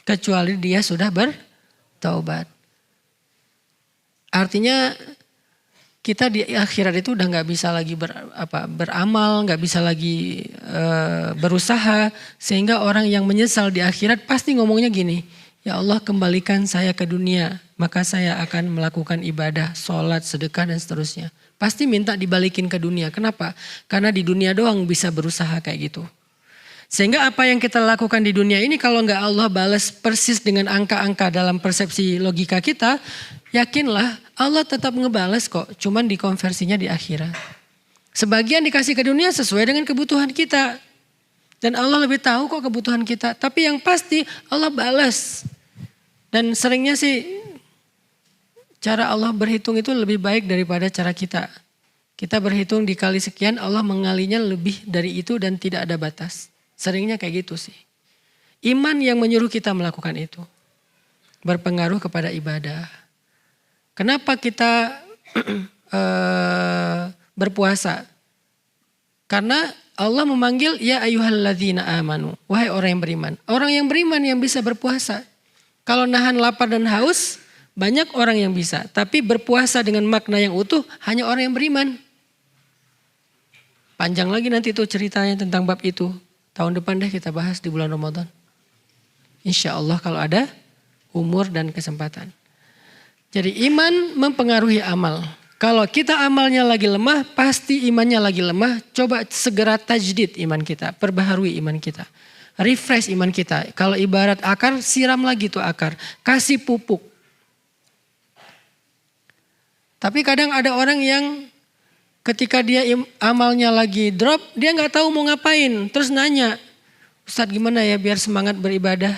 Kecuali dia sudah bertaubat. Artinya kita di akhirat itu udah nggak bisa lagi beramal, nggak bisa lagi berusaha, sehingga orang yang menyesal di akhirat pasti ngomongnya gini, ya Allah kembalikan saya ke dunia. Maka saya akan melakukan ibadah, sholat, sedekah dan seterusnya. Pasti minta dibalikin ke dunia. Kenapa? Karena di dunia doang bisa berusaha kayak gitu. Sehingga apa yang kita lakukan di dunia ini kalau nggak Allah balas persis dengan angka-angka dalam persepsi logika kita, yakinlah Allah tetap ngebales kok. Cuman dikonversinya di akhirat. Sebagian dikasih ke dunia sesuai dengan kebutuhan kita. Dan Allah lebih tahu kok kebutuhan kita. Tapi yang pasti Allah balas. Dan seringnya sih cara Allah berhitung itu lebih baik daripada cara kita. Kita berhitung dikali sekian, Allah mengalinya lebih dari itu dan tidak ada batas. Seringnya kayak gitu sih. Iman yang menyuruh kita melakukan itu. Berpengaruh kepada ibadah. Kenapa kita berpuasa? Karena Allah memanggil ya ayyuhalladzina amanu. Wahai orang yang beriman. Orang yang beriman yang bisa berpuasa. Kalau nahan lapar dan haus, banyak orang yang bisa, tapi berpuasa dengan makna yang utuh hanya orang yang beriman. Panjang lagi nanti tuh ceritanya tentang bab itu. Tahun depan deh kita bahas di bulan Ramadan. Insya Allah kalau ada umur dan kesempatan. Jadi iman mempengaruhi amal. Kalau kita amalnya lagi lemah, pasti imannya lagi lemah. Coba segera tajdid iman kita, perbaharui iman kita. Refresh iman kita. Kalau ibarat akar, siram lagi tuh akar. Kasih pupuk. Tapi kadang ada orang yang ketika dia amalnya lagi drop, dia nggak tahu mau ngapain. Terus nanya, Ustadz gimana ya biar semangat beribadah?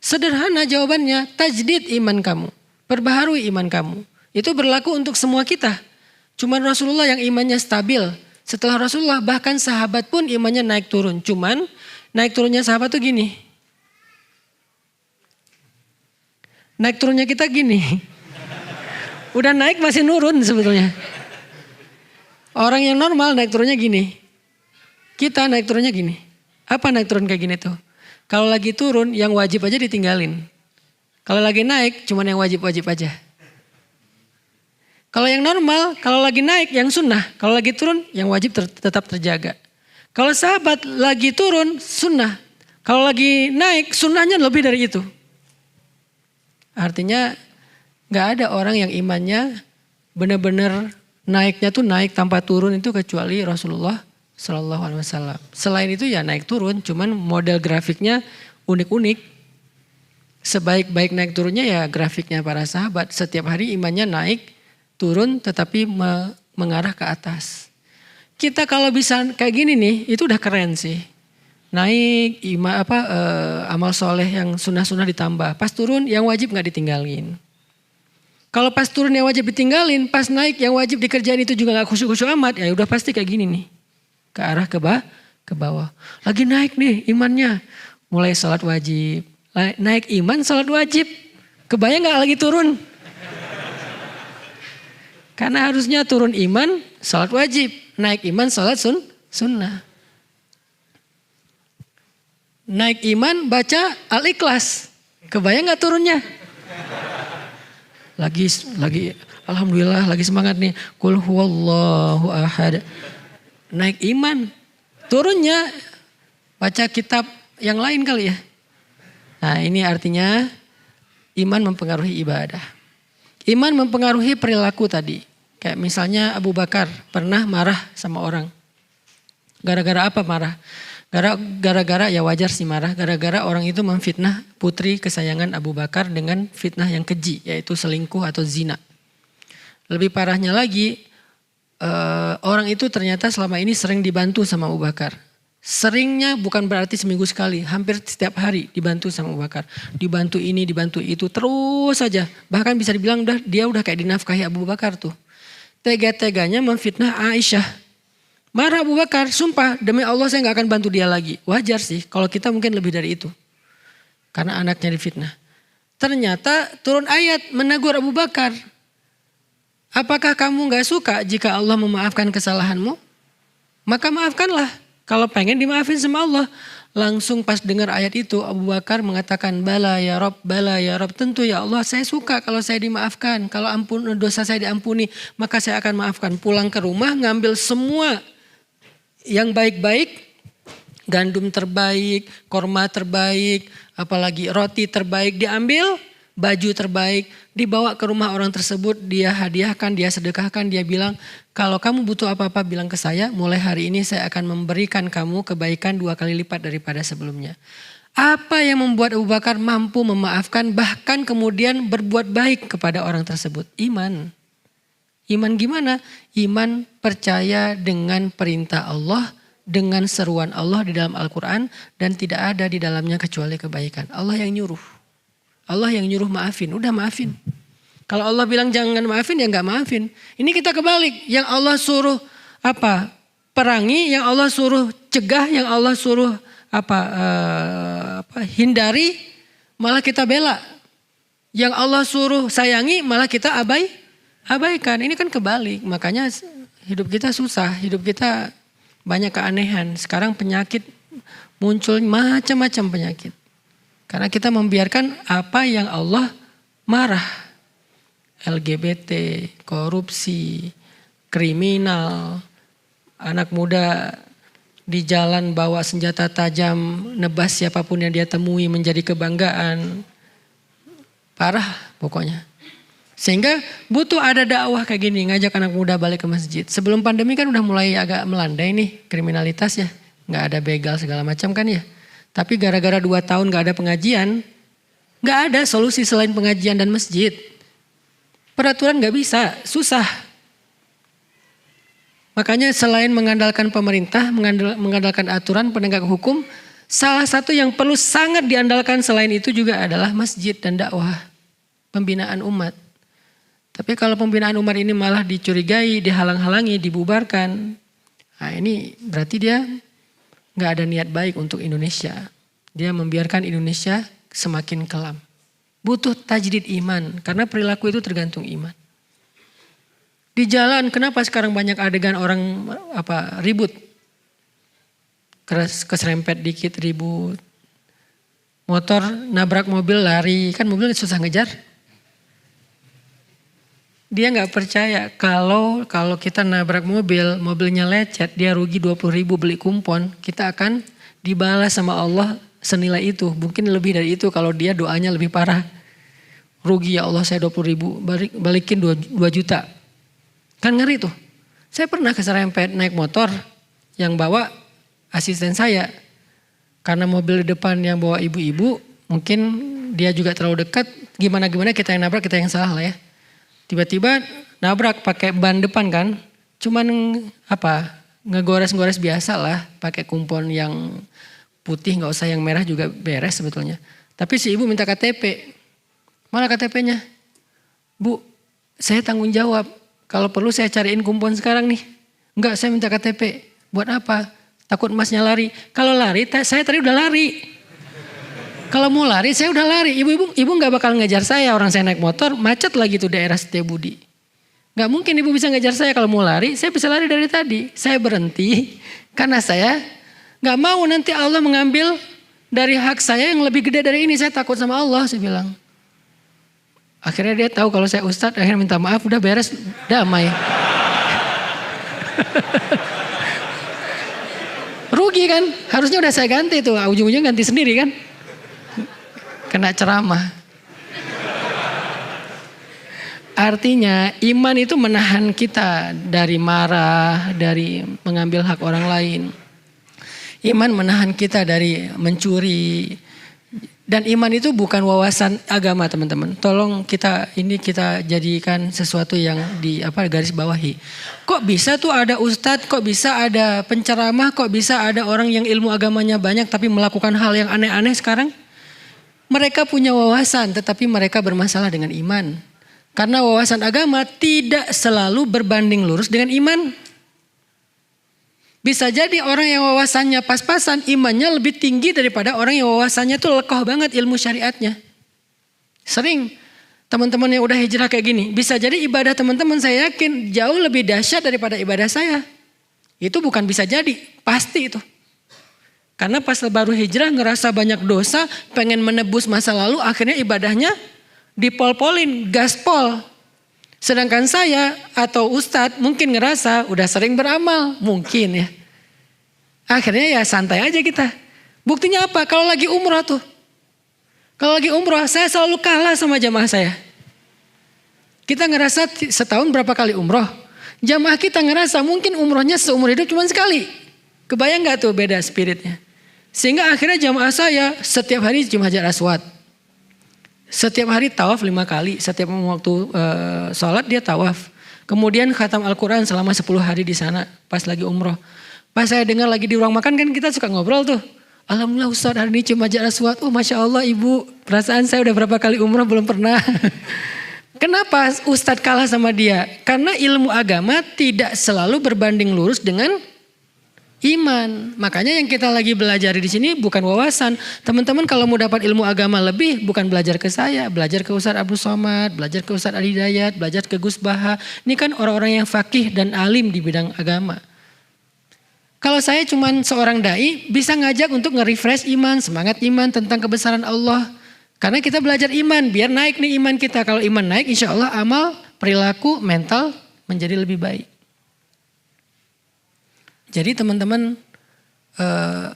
Sederhana jawabannya, tajdid iman kamu. Perbaharui iman kamu. Itu berlaku untuk semua kita. Cuman Rasulullah yang imannya stabil. Setelah Rasulullah bahkan sahabat pun imannya naik turun. Cuman naik turunnya sahabat tuh gini. Naik turunnya kita gini. Udah naik masih nurun sebetulnya. Orang yang normal naik turunnya gini. Kita naik turunnya gini. Apa naik turun kayak gini tuh? Kalau lagi turun yang wajib aja ditinggalin. Kalau lagi naik cuman yang wajib-wajib aja. Kalau yang normal, kalau lagi naik yang sunnah. Kalau lagi turun yang wajib tetap terjaga. Kalau sahabat lagi turun sunnah. Kalau lagi naik sunnahnya lebih dari itu. Artinya gak ada orang yang imannya benar-benar naiknya tuh naik tanpa turun itu kecuali Rasulullah Sallallahu Alaihi Wasallam. Selain itu ya naik turun, cuman model grafiknya unik-unik. Sebaik-baik naik turunnya ya grafiknya para sahabat. Setiap hari imannya naik, turun tetapi mengarah ke atas. Kita kalau bisa kayak gini nih, itu udah keren sih. Naik amal soleh yang sunnah-sunnah ditambah. Pas turun yang wajib nggak ditinggalin. Kalau pas turun yang wajib ditinggalin, pas naik yang wajib dikerjain itu juga gak khusyuk-khusyuk amat, ya udah pasti kayak gini nih. Ke arah ke bawah. Lagi naik nih imannya, mulai sholat wajib. Naik iman sholat wajib, kebayang gak lagi turun? Karena harusnya turun iman, sholat wajib. Naik iman, sholat sunnah. Naik iman, baca Al-Ikhlas. Kebayang gak turunnya? Lagi alhamdulillah lagi semangat nih. Qul huwallahu ahad. Naik iman. Turunnya baca kitab yang lain kali ya. Nah, ini artinya iman mempengaruhi ibadah. Iman mempengaruhi perilaku tadi. Kayak misalnya Abu Bakar pernah marah sama orang. Gara-gara apa marah? Gara-gara ya wajar sih marah. Gara-gara orang itu memfitnah putri kesayangan Abu Bakar dengan fitnah yang keji. Yaitu selingkuh atau zina. Lebih parahnya lagi orang itu ternyata selama ini sering dibantu sama Abu Bakar. Seringnya bukan berarti seminggu sekali, hampir setiap hari dibantu sama Abu Bakar. Dibantu ini, dibantu itu, terus saja. Bahkan bisa dibilang dia udah kayak dinafkahi Abu Bakar tuh. Tega-teganya memfitnah Aisyah. Marah Abu Bakar, sumpah demi Allah saya gak akan bantu dia lagi. Wajar sih, kalau kita mungkin lebih dari itu. Karena anaknya difitnah. Ternyata turun ayat menegur Abu Bakar. Apakah kamu gak suka jika Allah memaafkan kesalahanmu? Maka maafkanlah. Kalau pengen dimaafin sama Allah. Langsung pas dengar ayat itu Abu Bakar mengatakan bala ya Rob, bala ya Rob. Tentu ya Allah saya suka kalau saya dimaafkan. Kalau dosa saya diampuni maka saya akan maafkan. Pulang ke rumah ngambil semua yang baik-baik. Gandum terbaik, korma terbaik, apalagi roti terbaik diambil. Baju terbaik dibawa ke rumah orang tersebut, dia hadiahkan, dia sedekahkan, dia bilang kalau kamu butuh apa-apa bilang ke saya, mulai hari ini saya akan memberikan kamu kebaikan 2 kali lipat daripada sebelumnya. Apa yang membuat Abu Bakar mampu memaafkan bahkan kemudian berbuat baik kepada orang tersebut? Iman. Iman gimana? Iman percaya dengan perintah Allah, dengan seruan Allah di dalam Al-Quran dan tidak ada di dalamnya kecuali kebaikan. Allah yang nyuruh. Allah yang nyuruh maafin, udah maafin. Kalau Allah bilang jangan maafin ya gak maafin. Ini kita kebalik, yang Allah suruh apa? Perangi, yang Allah suruh cegah, yang Allah suruh hindari, malah kita bela. Yang Allah suruh sayangi, malah kita abaikan. Ini kan kebalik, makanya hidup kita susah, hidup kita banyak keanehan. Sekarang penyakit muncul macam-macam penyakit. Karena kita membiarkan apa yang Allah marah. LGBT, korupsi, kriminal, anak muda di jalan bawa senjata tajam, nebas siapapun yang dia temui menjadi kebanggaan. Parah pokoknya. Sehingga butuh ada dakwah kayak gini, ngajak anak muda balik ke masjid. Sebelum pandemi kan udah mulai agak melandai nih kriminalitas ya. Gak ada begal segala macam kan ya. Tapi gara-gara 2 tahun gak ada pengajian, gak ada solusi selain pengajian dan masjid. Peraturan gak bisa, susah. Makanya selain mengandalkan pemerintah, mengandalkan aturan penegak hukum, salah satu yang perlu sangat diandalkan selain itu juga adalah masjid dan dakwah. Pembinaan umat. Tapi kalau pembinaan umat ini malah dicurigai, dihalang-halangi, dibubarkan. Nah ini berarti dia gak ada niat baik untuk Indonesia. Dia membiarkan Indonesia semakin kelam. Butuh tajdid iman. Karena perilaku itu tergantung iman. Di jalan kenapa sekarang banyak adegan orang ribut. Keserempet dikit ribut. Motor nabrak mobil lari. Kan mobil susah ngejar. Dia gak percaya kalau kita nabrak mobil, mobilnya lecet, dia rugi 20.000 beli kumpon, kita akan dibalas sama Allah senilai itu. Mungkin lebih dari itu kalau dia doanya lebih parah. Rugi ya Allah saya 20.000, balikin 2 juta. Kan ngeri tuh. Saya pernah keserempet naik motor yang bawa asisten saya. Karena mobil di depan yang bawa ibu-ibu, mungkin dia juga terlalu dekat, gimana-gimana kita yang nabrak, kita yang salah lah ya. Tiba-tiba nabrak pakai ban depan kan, cuman ngegores-gores biasa lah, pakai kumpon yang putih nggak usah yang merah juga beres sebetulnya. Tapi si ibu minta KTP, mana KTP-nya? Bu, saya tanggung jawab, kalau perlu saya cariin kumpon sekarang nih. Enggak, saya minta KTP, buat apa? Takut emasnya lari. Kalau lari, saya tadi udah lari. Kalau mau lari, saya udah lari. Ibu gak bakal ngejar saya. Orang saya naik motor, macet lagi tuh daerah Setiabudi. Gak mungkin ibu bisa ngejar saya. Kalau mau lari, saya bisa lari dari tadi. Saya berhenti karena saya gak mau nanti Allah mengambil dari hak saya yang lebih gede dari ini. Saya takut sama Allah, saya bilang. Akhirnya dia tahu kalau saya ustadz, akhirnya minta maaf, udah beres, damai. Rugi kan? Harusnya udah saya ganti tuh, ujung-ujungnya ganti sendiri kan? Kena ceramah. Artinya iman itu menahan kita dari marah, dari mengambil hak orang lain. Iman menahan kita dari mencuri, Dan iman itu bukan wawasan agama, teman-teman. Tolong kita jadikan sesuatu yang garis bawahi. Kok bisa tuh ada ustadz, kok bisa ada penceramah, kok bisa ada orang yang ilmu agamanya banyak tapi melakukan hal yang aneh-aneh sekarang? Mereka punya wawasan tetapi mereka bermasalah dengan iman. Karena wawasan agama tidak selalu berbanding lurus dengan iman. Bisa jadi orang yang wawasannya pas-pasan, imannya lebih tinggi daripada orang yang wawasannya tuh lekoh banget ilmu syariatnya. Sering teman-teman yang udah hijrah kayak gini, bisa jadi ibadah teman-teman saya yakin jauh lebih dahsyat daripada ibadah saya. Itu bukan bisa jadi, pasti itu. Karena pas baru hijrah ngerasa banyak dosa, pengen menebus masa lalu, akhirnya ibadahnya dipol-polin, gaspol. Sedangkan saya atau ustadz mungkin ngerasa udah sering beramal, mungkin ya. Akhirnya ya santai aja kita. Buktinya apa? Kalau lagi umroh tuh. Kalau lagi umroh saya selalu kalah sama jamaah saya. Kita ngerasa setahun berapa kali umroh. Jamaah kita ngerasa mungkin umrohnya seumur hidup cuma sekali. Kebayang gak tuh beda spiritnya. Sehingga akhirnya jamaah saya setiap hari cium hajar aswad. Setiap hari tawaf 5 kali. Setiap waktu sholat dia tawaf. Kemudian khatam Al-Quran selama 10 hari di sana pas lagi umroh. Pas saya dengar lagi di ruang makan kan kita suka ngobrol tuh. Alhamdulillah Ustaz hari ini cium hajar aswad. Oh Masya Allah ibu, perasaan saya udah berapa kali umroh belum pernah. Kenapa Ustadz kalah sama dia? Karena ilmu agama tidak selalu berbanding lurus dengan iman. Makanya yang kita lagi belajar di sini bukan wawasan. Teman-teman kalau mau dapat ilmu agama lebih bukan belajar ke saya. Belajar ke Ustadz Abdul Somad, belajar ke Ustadz Ali Dayat, belajar ke Gus Baha. Ini kan orang-orang yang fakih dan alim di bidang agama. Kalau saya cuma seorang dai bisa ngajak untuk nge-refresh iman, semangat iman tentang kebesaran Allah. Karena kita belajar iman, biar naik nih iman kita. Kalau iman naik insya Allah amal, perilaku, mental menjadi lebih baik. Jadi teman-teman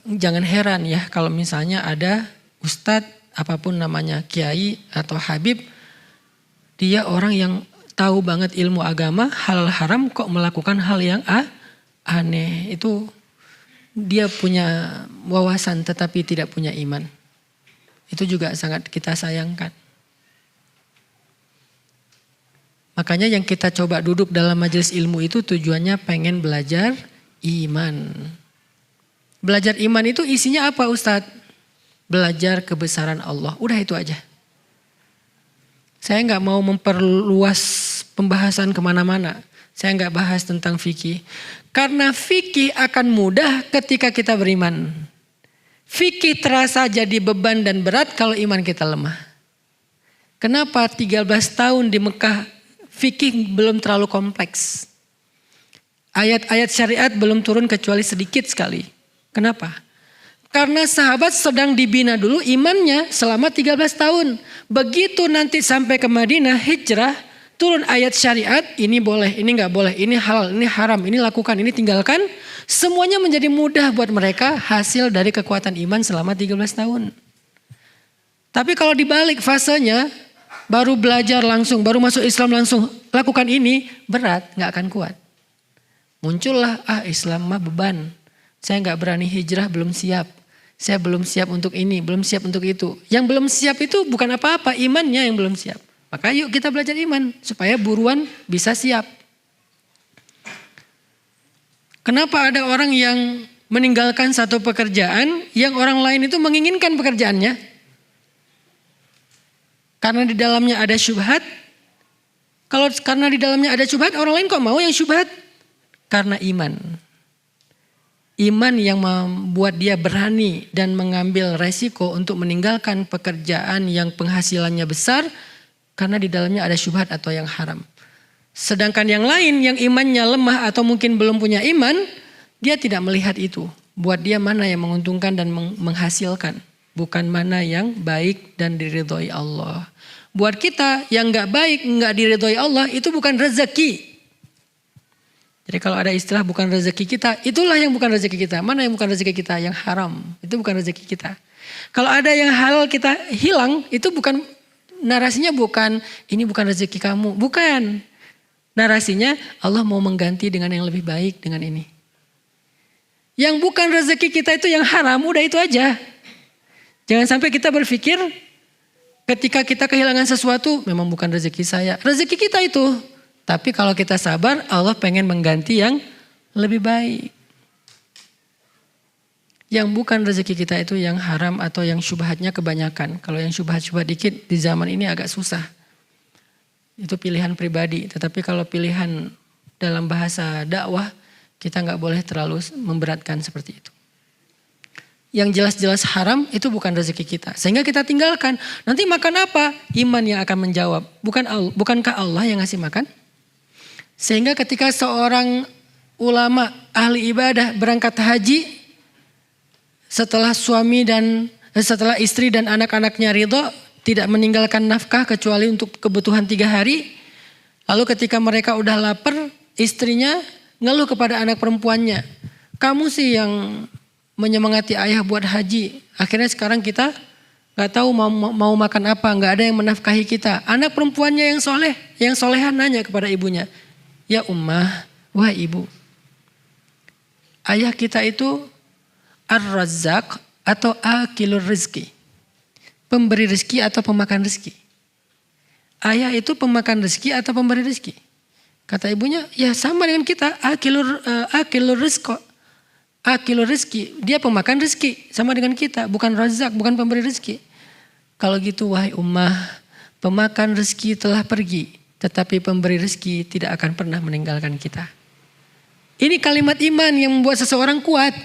jangan heran ya kalau misalnya ada ustadz apapun namanya, kiai atau habib. Dia orang yang tahu banget ilmu agama, halal haram kok melakukan hal yang aneh. Itu dia punya wawasan tetapi tidak punya iman. Itu juga sangat kita sayangkan. Makanya yang kita coba duduk dalam majelis ilmu itu tujuannya pengen belajar iman. Belajar iman itu isinya apa Ustadz? Belajar kebesaran Allah. Udah itu aja. Saya gak mau memperluas pembahasan kemana-mana. Saya gak bahas tentang fikih. Karena fikih akan mudah ketika kita beriman. Fikih terasa jadi beban dan berat kalau iman kita lemah. Kenapa 13 tahun di Mekah fikih belum terlalu kompleks? Ayat-ayat syariat belum turun kecuali sedikit sekali. Kenapa? Karena sahabat sedang dibina dulu imannya selama 13 tahun. Begitu nanti sampai ke Madinah hijrah, turun ayat syariat, ini boleh, ini gak boleh, ini halal, ini haram, ini lakukan, ini tinggalkan. Semuanya menjadi mudah buat mereka hasil dari kekuatan iman selama 13 tahun. Tapi kalau dibalik fasenya, baru belajar langsung, baru masuk Islam langsung, lakukan ini, berat, gak akan kuat. Muncullah, Islam mah beban. Saya gak berani hijrah, belum siap. Saya belum siap untuk ini, belum siap untuk itu. Yang belum siap itu bukan apa-apa, imannya yang belum siap. Maka yuk kita belajar iman supaya buruan bisa siap. Kenapa ada orang yang meninggalkan satu pekerjaan yang orang lain itu menginginkan pekerjaannya? Karena di dalamnya ada syubhat. Karena di dalamnya ada syubhat, orang lain kok mau yang syubhat? Karena iman. Iman yang membuat dia berani dan mengambil resiko untuk meninggalkan pekerjaan yang penghasilannya besar karena di dalamnya ada syubhat atau yang haram. Sedangkan yang lain yang imannya lemah atau mungkin belum punya iman, dia tidak melihat itu. Buat dia mana yang menguntungkan dan menghasilkan, bukan mana yang baik dan diridhoi Allah. Buat kita yang gak baik, gak diridhoi Allah, itu bukan rezeki. Jadi kalau ada istilah bukan rezeki kita, itulah yang bukan rezeki kita. Mana yang bukan rezeki kita? Yang haram, itu bukan rezeki kita. Kalau ada yang halal kita hilang, itu bukan, narasinya bukan, ini bukan rezeki kamu. Bukan. Narasinya Allah mau mengganti dengan yang lebih baik dengan ini. Yang bukan rezeki kita itu yang haram, udah itu aja. Jangan sampai kita berpikir ketika kita kehilangan sesuatu, memang bukan rezeki saya. Rezeki kita itu. Tapi kalau kita sabar, Allah pengen mengganti yang lebih baik. Yang bukan rezeki kita itu yang haram atau yang syubhatnya kebanyakan. Kalau yang syubhat-syubhat dikit di zaman ini agak susah. Itu pilihan pribadi. Tetapi kalau pilihan dalam bahasa dakwah, kita nggak boleh terlalu memberatkan seperti itu. Yang jelas-jelas haram itu bukan rezeki kita. Sehingga kita tinggalkan. Nanti makan apa? Iman yang akan menjawab. Bukankah Allah yang ngasih makan? Sehingga ketika seorang ulama ahli ibadah berangkat haji, setelah istri dan anak-anaknya ridho, tidak meninggalkan nafkah kecuali untuk kebutuhan 3 hari. Lalu ketika mereka udah lapar, istrinya ngeluh kepada anak perempuannya. Kamu sih yang menyemangati ayah buat haji. Akhirnya sekarang kita gak tahu mau makan apa, gak ada yang menafkahi kita. Anak perempuannya yang solehan nanya kepada ibunya. Ya ummah, wah ibu. Ayah kita itu Ar-Razzaq atau akilur rizki. Pemberi rezeki atau pemakan rezeki. Ayah itu pemakan rezeki atau pemberi rezeki. Kata ibunya, ya sama dengan kita. Akilur rezeki. Dia pemakan rezeki. Sama dengan kita. Bukan Razzaq, bukan pemberi rezeki. Kalau gitu wahai ummah, pemakan rezeki telah pergi. Tetapi pemberi rezeki tidak akan pernah meninggalkan kita. Ini kalimat iman yang membuat seseorang kuat.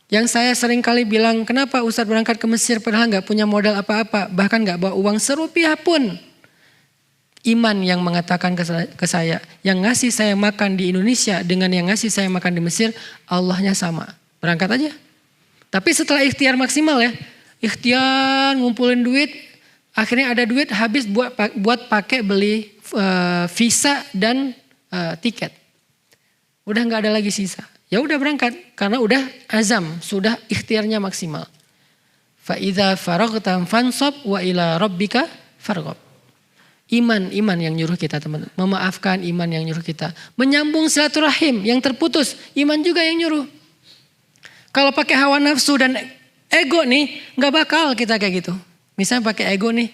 Yang saya sering kali bilang, kenapa Ustadz berangkat ke Mesir padahal gak punya modal apa-apa. Bahkan gak bawa uang serupiah pun. Iman yang mengatakan ke saya, yang ngasih saya makan di Indonesia dengan yang ngasih saya makan di Mesir, Allahnya sama. Berangkat aja. Tapi setelah ikhtiar maksimal ya. Ikhtiar ngumpulin duit, akhirnya ada duit habis buat pakai beli visa dan tiket. Udah gak ada lagi sisa. Ya udah berangkat karena udah azam, sudah ikhtiarnya maksimal. Fa idza faraghta fansab wa ila rabbika farghab. Iman yang nyuruh kita teman-teman. Memaafkan iman yang nyuruh kita. Menyambung silaturahim yang terputus, iman juga yang nyuruh. Kalau pakai hawa nafsu dan ego nih, nggak bakal kita kayak gitu. Misalnya pakai ego nih,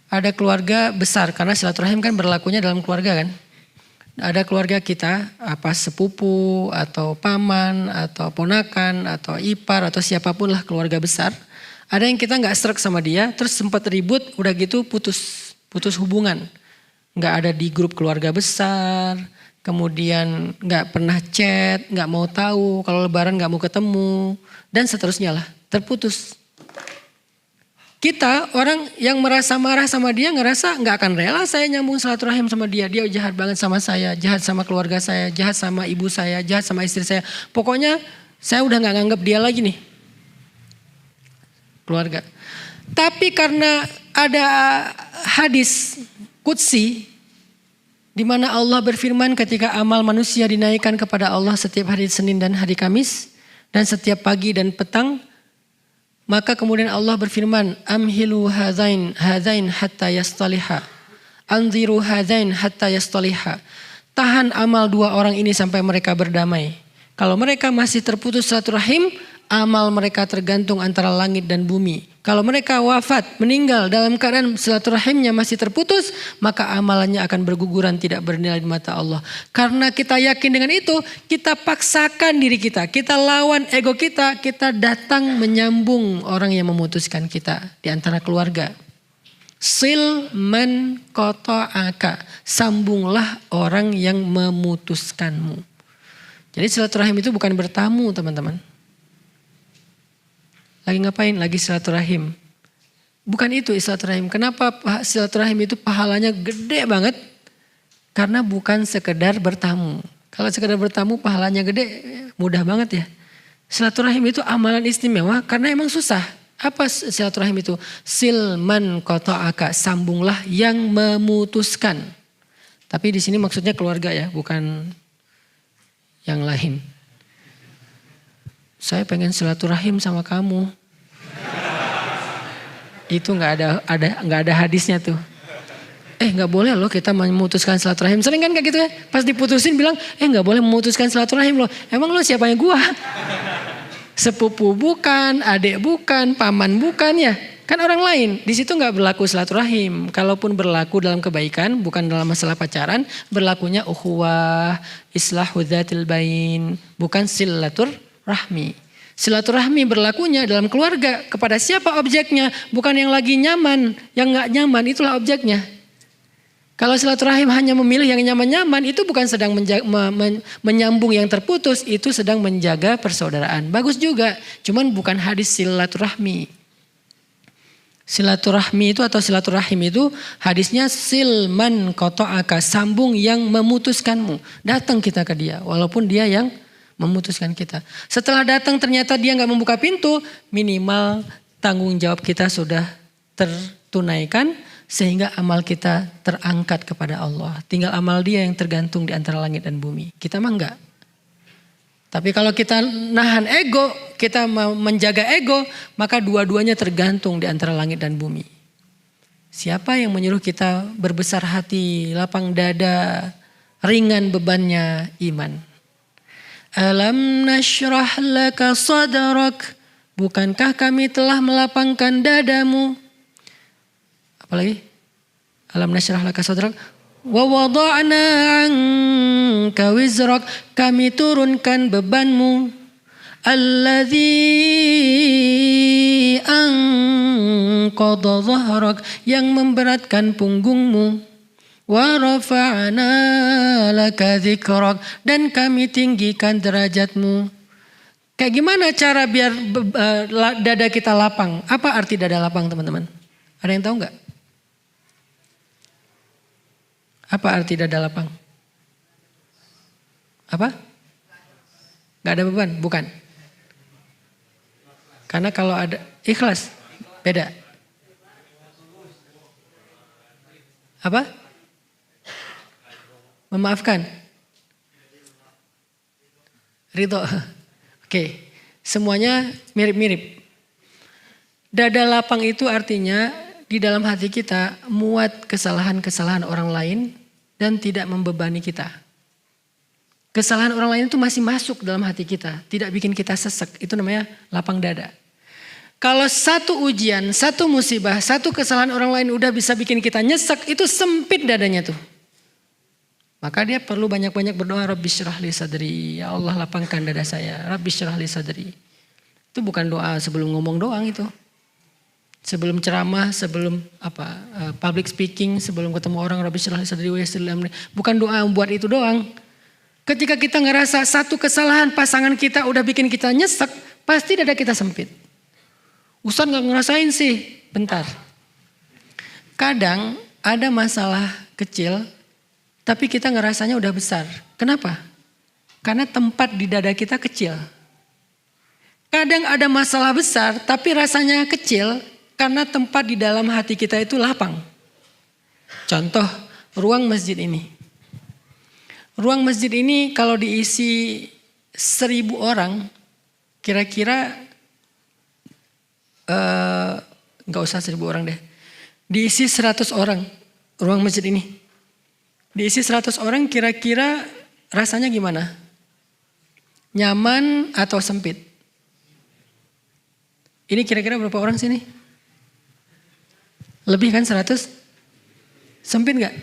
ada keluarga besar karena silaturahim kan berlakunya dalam keluarga kan. Ada keluarga kita, apa sepupu atau paman atau ponakan atau ipar atau siapapun lah keluarga besar. Ada yang kita nggak srek sama dia, terus sempat ribut, udah gitu putus hubungan. Nggak ada di grup keluarga besar, kemudian nggak pernah chat, nggak mau tahu, kalau lebaran nggak mau ketemu, dan seterusnya lah, terputus. Kita orang yang merasa marah sama dia ngerasa nggak akan rela saya nyambung silaturahim sama dia. Dia jahat banget sama saya, jahat sama keluarga saya, jahat sama ibu saya, jahat sama istri saya. Pokoknya saya udah nggak nganggap dia lagi nih. Keluarga. Tapi karena ada hadis qudsi di mana Allah berfirman ketika amal manusia dinaikkan kepada Allah setiap hari Senin dan hari Kamis dan setiap pagi dan petang. Maka kemudian Allah berfirman, amhilu hadzain hatta yastaliha. Anziru hadzain hatta yastaliha. Tahan amal 2 orang ini sampai mereka berdamai. Kalau mereka masih terputus silaturahim, amal mereka tergantung antara langit dan bumi. Kalau mereka wafat, meninggal dalam keadaan silaturahimnya masih terputus, maka amalannya akan berguguran, tidak bernilai di mata Allah. Karena kita yakin dengan itu, kita paksakan diri kita, kita lawan ego kita datang menyambung orang yang memutuskan kita di antara keluarga. Sil man qata'aka, sambunglah orang yang memutuskanmu. Jadi silaturahim itu bukan bertamu teman-teman. Lagi ngapain? Lagi silaturahim. Bukan itu silaturahim. Kenapa silaturahim itu pahalanya gede banget? Karena bukan sekedar bertamu. Kalau sekedar bertamu pahalanya gede, mudah banget ya. Silaturahim itu amalan istimewa karena emang susah. Apa silaturahim itu? Silman qata'aka, sambunglah yang memutuskan. Tapi di sini maksudnya keluarga ya, bukan yang lain. Saya pengen silaturahim sama kamu. Itu nggak ada hadisnya tuh. Nggak boleh loh kita memutuskan silaturahim. Sering kan kayak gitu ya. Pas diputusin bilang, nggak boleh memutuskan silaturahim loh. Emang lo siapanya gua? Sepupu bukan, adik bukan, paman bukan ya. Kan orang lain. Di situ nggak berlaku silaturahim. Kalaupun berlaku dalam kebaikan, bukan dalam masalah pacaran, berlakunya ukhuwah, islahu dzatil bain, bukan silaturahmi. Silaturahmi berlakunya dalam keluarga. Kepada siapa objeknya? Bukan yang lagi nyaman, yang nggak nyaman itulah objeknya. Kalau silaturahim hanya memilih yang nyaman-nyaman, itu bukan sedang menyambung yang terputus, itu sedang menjaga persaudaraan. Bagus juga, cuman bukan hadis silaturahmi. Silaturahmi itu atau silaturahim itu hadisnya silman qata'aka, sambung yang memutuskanmu. Datang kita ke dia, walaupun dia yang memutuskan kita. Setelah datang ternyata dia nggak membuka pintu, minimal tanggung jawab kita sudah tertunaikan. Sehingga amal kita terangkat kepada Allah. Tinggal amal dia yang tergantung di antara langit dan bumi. Kita mah enggak. Tapi kalau kita nahan ego, kita menjaga ego, maka dua-duanya tergantung di antara langit dan bumi. Siapa yang menyuruh kita berbesar hati, lapang dada, ringan bebannya? Iman. Alam nashrah laka sadrak. Bukankah kami telah melapangkan dadamu? Apalagi? Alam nashrah laka sadrak wa wada'na 'anka wizrak. Kami turunkan bebanmu. Alladzi anqadha dhahrak, yang memberatkan punggungmu. Wa rafa'na laka dzikrak, dan kami tinggikan derajatmu. Kayak gimana cara biar dada kita lapang? Apa arti dada lapang, teman-teman? Ada yang tahu nggak? Apa arti dada lapang? Apa? Gak ada beban? Bukan. Karena kalau ada ikhlas, beda. Apa? Memaafkan. Ridho. Oke. Semuanya mirip-mirip. Dada lapang itu artinya di dalam hati kita muat kesalahan-kesalahan orang lain dan tidak membebani kita. Kesalahan orang lain itu masih masuk dalam hati kita, tidak bikin kita sesek. Itu namanya lapang dada. Kalau satu ujian, satu musibah, satu kesalahan orang lain udah bisa bikin kita nyesek, itu sempit dadanya tuh. Maka dia perlu banyak-banyak berdoa, Rabbi syrah li sadri, ya Allah lapangkan dada saya, Rabbi syrah li sadri. Itu bukan doa sebelum ngomong doang itu. Sebelum ceramah, sebelum public speaking, sebelum ketemu orang, Rabbi syrah li sadri wa yassir li amri. Bukan doa buat itu doang. Ketika kita ngerasa satu kesalahan pasangan kita udah bikin kita nyesek, pasti dada kita sempit. Ustaz gak ngerasain sih, bentar. Kadang ada masalah kecil, tapi kita ngerasanya udah besar. Kenapa? Karena tempat di dada kita kecil. Kadang ada masalah besar, tapi rasanya kecil, karena tempat di dalam hati kita itu lapang. Contoh, ruang masjid ini. Ruang masjid ini kalau diisi 1000 orang, kira-kira gak usah 1000 orang deh. Diisi 100 orang ruang masjid ini. Diisi 100 orang kira-kira rasanya gimana? Nyaman atau sempit? Ini kira-kira berapa orang sini? Lebih kan 100? Sempit gak?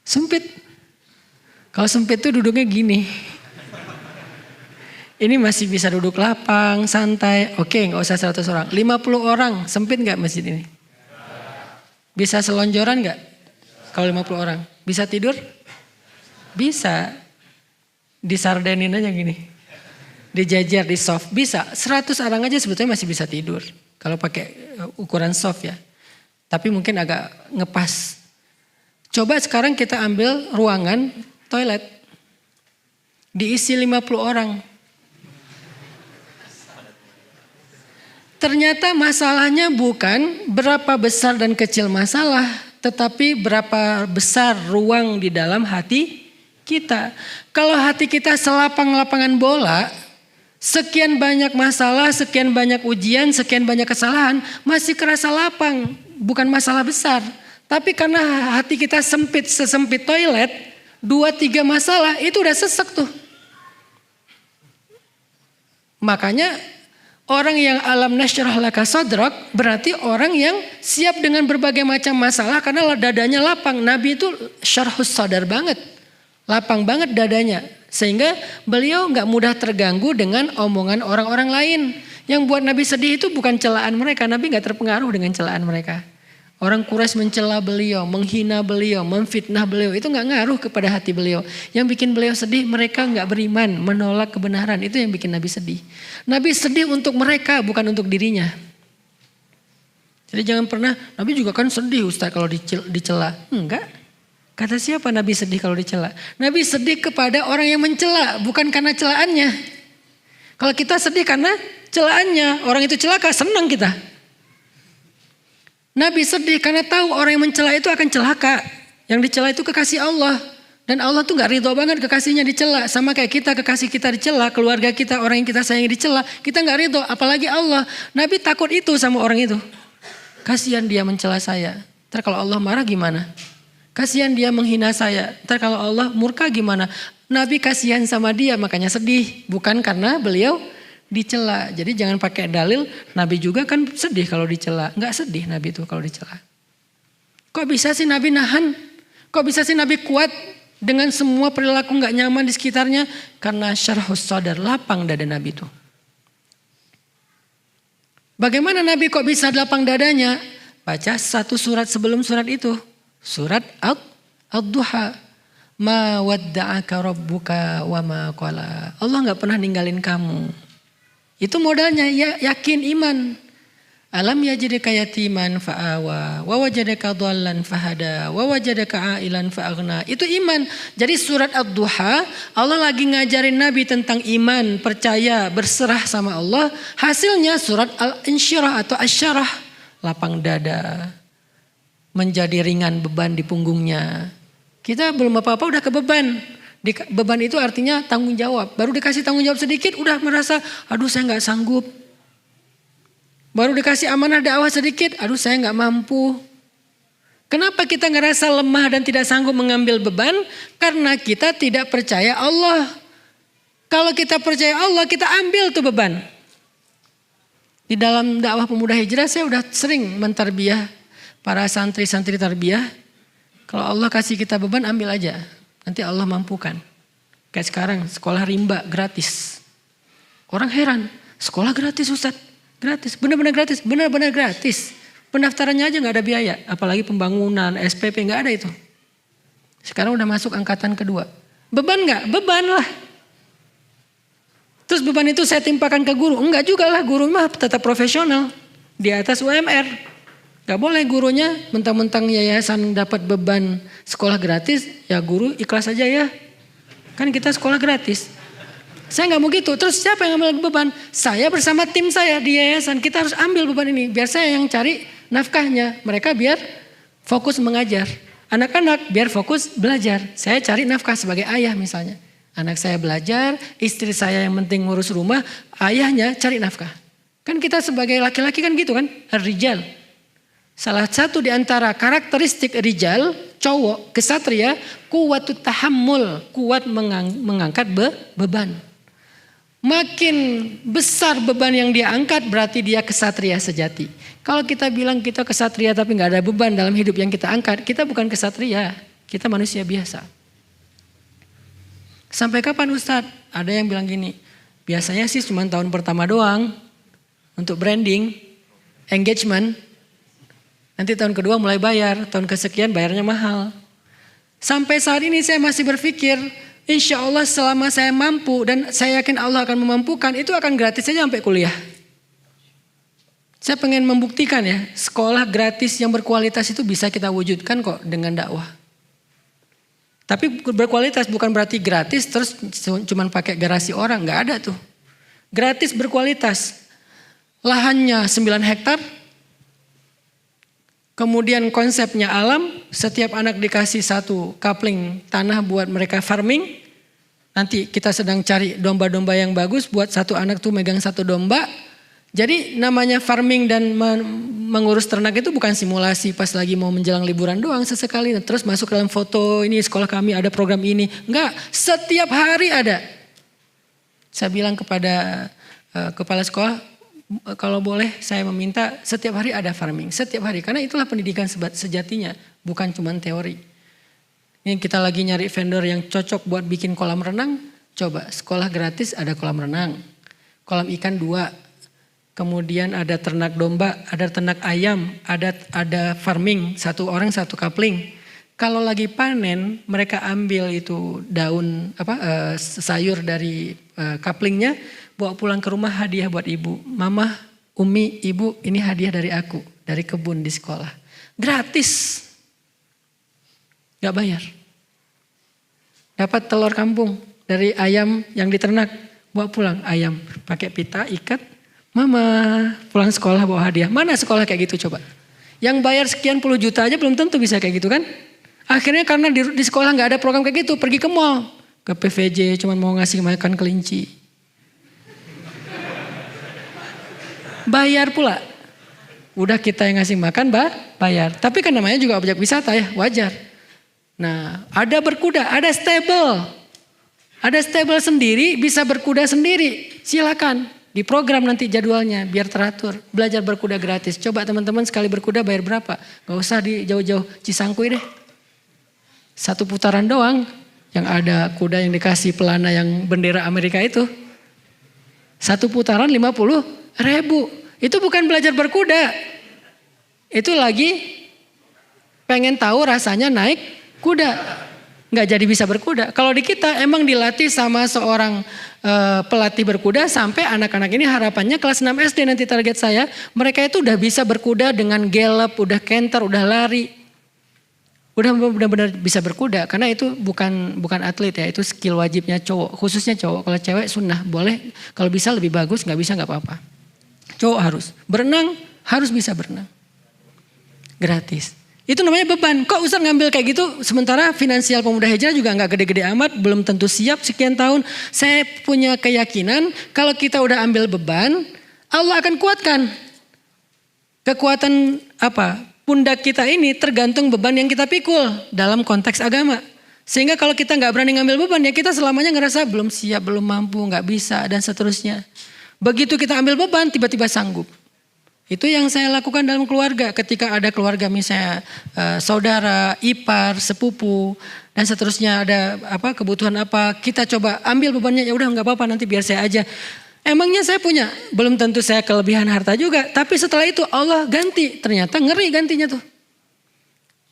Sempit. Kalau sempit tuh duduknya gini. Ini masih bisa duduk lapang, santai. Oke, gak usah 100 orang. 50 orang, sempit gak masjid ini? Bisa selonjoran gak? Kalau 50 orang. Bisa tidur? Bisa. Disardenin aja gini. Dijajar, di soft. Bisa. 100 orang aja sebetulnya masih bisa tidur. Kalau pakai ukuran soft ya. Tapi mungkin agak ngepas. Coba sekarang kita ambil ruangan toilet. Diisi 50 orang. Ternyata masalahnya bukan berapa besar dan kecil masalah. Tetapi berapa besar ruang di dalam hati kita. Kalau hati kita selapang-lapangan bola, sekian banyak masalah, sekian banyak ujian, sekian banyak kesalahan, masih kerasa lapang. Bukan masalah besar. Tapi karena hati kita sempit, sesempit toilet, 2-3 masalah itu udah sesek tuh. Makanya orang yang alam nasyrah laka sadrak berarti orang yang siap dengan berbagai macam masalah karena dadanya lapang. Nabi itu syarhus sadar banget. Lapang banget dadanya. Sehingga beliau gak mudah terganggu dengan omongan orang-orang lain. Yang buat Nabi sedih itu bukan celaan mereka. Nabi gak terpengaruh dengan celaan mereka. Orang Quraisy mencela beliau, menghina beliau, memfitnah beliau. Itu gak ngaruh kepada hati beliau. Yang bikin beliau sedih, mereka gak beriman, menolak kebenaran. Itu yang bikin Nabi sedih. Nabi sedih untuk mereka, bukan untuk dirinya. Jadi jangan pernah, Nabi juga kan sedih Ustaz kalau dicela. Enggak. Kata siapa Nabi sedih kalau dicela? Nabi sedih kepada orang yang mencela, bukan karena celaannya. Kalau kita sedih karena celaannya, orang itu celaka, senang kita. Nabi sedih karena tahu orang yang mencela itu akan celaka. Yang dicela itu kekasih Allah. Dan Allah tuh gak ridho banget kekasihnya dicela. Sama kayak kita, kekasih kita dicela, keluarga kita, orang yang kita sayangi dicela. Kita gak ridho, apalagi Allah. Nabi takut itu sama orang itu. Kasihan dia mencela saya. Ntar kalau Allah marah gimana? Kasihan dia menghina saya. Ntar kalau Allah murka gimana? Nabi kasihan sama dia makanya sedih. Bukan karena beliau dicela. Jadi jangan pakai dalil Nabi juga kan sedih kalau dicela. Enggak sedih Nabi itu kalau dicela. Kok bisa sih Nabi nahan? Kok bisa sih Nabi kuat dengan semua perilaku enggak nyaman di sekitarnya? Karena syarhus sadar, lapang dada Nabi itu. Bagaimana Nabi kok bisa lapang dadanya? Baca satu surat sebelum surat itu. Surat Ad-Duha. Ma wadda'aka rabbuka wa ma qala. Allah enggak pernah ninggalin kamu. Itu modalnya ya, yakin iman. Alam yajidka yatiman fa'awa wa wajadaka dhallan fahada wa wajadaka ailan fa'aghna. Itu iman. Jadi surat Ad-Duha Allah lagi ngajarin Nabi tentang iman, percaya, berserah sama Allah. Hasilnya surat Al-Insyirah atau Asy-Syarah, lapang dada. Menjadi ringan beban di punggungnya. Kita belum apa-apa udah kebeban. Beban itu artinya tanggung jawab. Baru dikasih tanggung jawab sedikit udah merasa aduh saya gak sanggup. Baru dikasih amanah dakwah sedikit aduh saya gak mampu. Kenapa kita ngerasa lemah dan tidak sanggup mengambil beban? Karena kita tidak percaya Allah. Kalau kita percaya Allah kita ambil tuh beban. Di dalam dakwah pemuda hijrah saya udah sering mentarbiyah para santri-santri tarbiyah. Kalau Allah kasih kita beban ambil aja. Nanti Allah mampukan. Kayak sekarang sekolah rimba gratis. Orang heran, sekolah gratis Ustaz. Gratis, benar-benar gratis, benar-benar gratis. Pendaftarannya aja gak ada biaya. Apalagi pembangunan, SPP gak ada itu. Sekarang udah masuk angkatan kedua. Beban gak? Beban lah. Terus beban itu saya timpakan ke guru. Enggak juga lah, guru mah tetap profesional. Di atas UMR. Gak boleh gurunya mentang-mentang yayasan dapat beban sekolah gratis, ya guru ikhlas aja ya. Kan kita sekolah gratis. Saya gak mau gitu. Terus siapa yang ambil beban? Saya bersama tim saya di yayasan. Kita harus ambil beban ini. Biar saya yang cari nafkahnya. Mereka biar fokus mengajar. Anak-anak biar fokus belajar. Saya cari nafkah sebagai ayah misalnya. Anak saya belajar, istri saya yang penting ngurus rumah, ayahnya cari nafkah. Kan kita sebagai laki-laki kan gitu kan, ar-rijal. Salah satu di antara karakteristik rijal, cowok, kesatria, kuwatut tahammul, kuat mengangkat beban. Makin besar beban yang dia angkat berarti dia kesatria sejati. Kalau kita bilang kita kesatria tapi gak ada beban dalam hidup yang kita angkat, kita bukan kesatria, kita manusia biasa. Sampai kapan Ustadz? Ada yang bilang gini, biasanya sih cuma tahun pertama doang untuk branding, engagement. Nanti tahun kedua mulai bayar, tahun kesekian bayarnya mahal. Sampai saat ini saya masih berpikir, insya Allah selama saya mampu dan saya yakin Allah akan memampukan, itu akan gratis saja sampai kuliah. Saya pengen membuktikan ya, sekolah gratis yang berkualitas itu bisa kita wujudkan kok dengan dakwah. Tapi berkualitas bukan berarti gratis terus cuman pakai garasi orang, nggak ada tuh. Gratis berkualitas. Lahannya 9 hektar. Kemudian konsepnya alam, setiap anak dikasih 1 kapling tanah buat mereka farming. Nanti kita sedang cari domba-domba yang bagus buat 1 anak tuh megang 1 domba. Jadi namanya farming dan mengurus ternak itu bukan simulasi pas lagi mau menjelang liburan doang sesekali. Terus masuk dalam foto, ini sekolah kami ada program ini. Enggak, setiap hari ada. Saya bilang kepada kepala sekolah, kalau boleh saya meminta setiap hari ada farming, setiap hari, karena itulah pendidikan sejatinya, bukan cuma teori. Ini kita lagi nyari vendor yang cocok buat bikin kolam renang, coba sekolah gratis ada kolam renang, kolam ikan 2, kemudian ada ternak domba, ada ternak ayam, ada farming, 1 orang 1 kapling. Kalau lagi panen, mereka ambil itu daun sayur dari kaplingnya, bawa pulang ke rumah hadiah buat ibu. Mama, Umi, ibu, ini hadiah dari aku, dari kebun di sekolah. Gratis. Gak bayar. Dapat telur kampung dari ayam yang diternak, bawa pulang ayam. Pakai pita, ikat. Mama, pulang sekolah bawa hadiah. Mana sekolah kayak gitu coba? Yang bayar sekian puluh juta aja belum tentu bisa kayak gitu kan? Akhirnya karena di sekolah gak ada program kayak gitu, pergi ke mall. Ke PVJ cuma mau ngasih makan kelinci. Bayar pula. Udah kita yang ngasih makan bayar. Tapi kan namanya juga objek wisata ya, wajar. Nah, ada berkuda, ada stable. Ada stable sendiri, bisa berkuda sendiri. Silakan, diprogram nanti jadwalnya biar teratur. Belajar berkuda gratis. Coba teman-teman sekali berkuda bayar berapa? Gak usah di jauh-jauh Cisangkuy deh. 1 putaran doang. Yang ada kuda yang dikasih pelana yang bendera Amerika itu. 1 putaran 50.000. Itu bukan belajar berkuda. Itu lagi pengen tahu rasanya naik kuda, nggak jadi bisa berkuda. Kalau di kita emang dilatih sama seorang pelatih berkuda sampai anak-anak ini harapannya kelas 6 SD nanti target saya, mereka itu udah bisa berkuda dengan gallop, udah canter, udah lari, udah benar-benar bisa berkuda. Karena itu bukan atlet ya, itu skill wajibnya cowok, khususnya cowok. Kalau cewek sunnah boleh, kalau bisa lebih bagus, nggak bisa nggak apa-apa. Cowok harus berenang, harus bisa berenang, gratis. Itu namanya beban. Kok Ustaz ngambil kayak gitu sementara finansial pemuda hijrah juga gak gede-gede amat, belum tentu siap sekian tahun. Saya punya keyakinan kalau kita udah ambil beban, Allah akan kuatkan. Kekuatan pundak kita ini tergantung beban yang kita pikul dalam konteks agama. Sehingga kalau kita gak berani ngambil beban ya kita selamanya ngerasa belum siap, belum mampu, gak bisa dan seterusnya. Begitu kita ambil beban tiba-tiba sanggup. Itu yang saya lakukan dalam keluarga. Ketika ada keluarga misalnya saudara, ipar, sepupu dan seterusnya ada kebutuhan apa, kita coba ambil bebannya, ya udah nggak apa-apa nanti biar saya aja. Emangnya saya punya, belum tentu saya kelebihan harta juga, tapi setelah itu Allah ganti, ternyata ngeri gantinya tuh.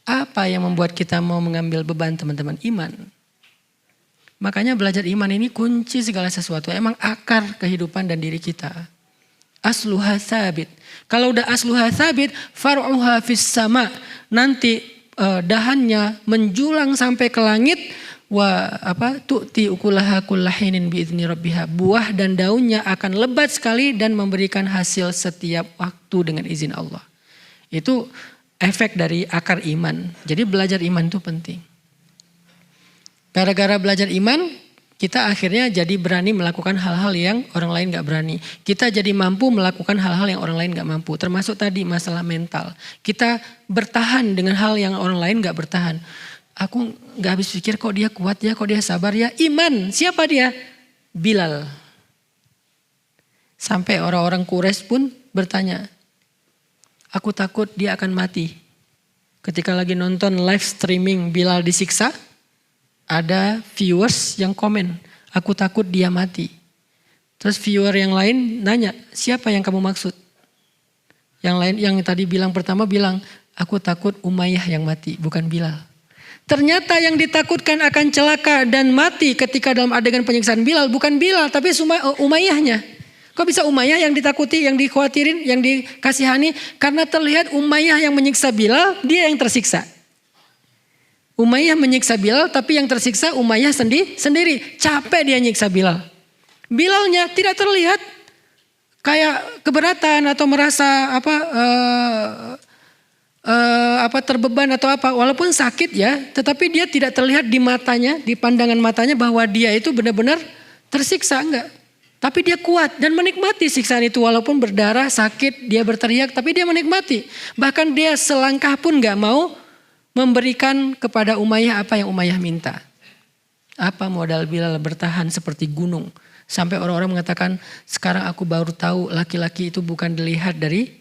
Apa yang membuat kita mau mengambil beban teman-teman? Iman. Makanya belajar iman ini kunci segala sesuatu, emang akar kehidupan dan diri kita. Asluha sabit. Kalau udah asluha sabit, far'uha fis sama. Nanti dahannya menjulang sampai ke langit. Tu'ti ukulaha kullahinin biizni rabbiha. Buah dan daunnya akan lebat sekali dan memberikan hasil setiap waktu dengan izin Allah. Itu efek dari akar iman. Jadi belajar iman itu penting. Gara-gara belajar iman, kita akhirnya jadi berani melakukan hal-hal yang orang lain gak berani. Kita jadi mampu melakukan hal-hal yang orang lain gak mampu. Termasuk tadi masalah mental. Kita bertahan dengan hal yang orang lain gak bertahan. Aku gak habis pikir kok dia kuat ya, kok dia sabar ya. Iman, siapa dia? Bilal. Sampai orang-orang Quraisy pun bertanya, aku takut dia akan mati. Ketika lagi nonton live streaming Bilal disiksa, ada viewers yang komen, aku takut dia mati. Terus viewer yang lain nanya, siapa yang kamu maksud? Yang lain yang tadi pertama bilang, aku takut Umayyah yang mati, bukan Bilal. Ternyata yang ditakutkan akan celaka dan mati ketika dalam adegan penyiksaan Bilal, bukan Bilal tapi Umayyahnya. Kok bisa Umayyah yang ditakuti, yang dikhawatirin, yang dikasihani? Karena terlihat Umayyah yang menyiksa Bilal, dia yang tersiksa. Umayyah menyiksa Bilal, tapi yang tersiksa Umayyah sendiri. Capek dia nyiksa Bilal. Bilalnya tidak terlihat kayak keberatan atau merasa terbeban atau apa. Walaupun sakit ya, tetapi dia tidak terlihat di matanya, di pandangan matanya bahwa dia itu benar-benar tersiksa, enggak. Tapi dia kuat dan menikmati siksaan itu walaupun berdarah, sakit, dia berteriak, tapi dia menikmati. Bahkan dia selangkah pun enggak mau memberikan kepada Umayyah apa yang Umayyah minta. Apa modal Bilal bertahan seperti gunung Sampai orang-orang mengatakan, sekarang aku baru tahu laki-laki itu bukan dilihat dari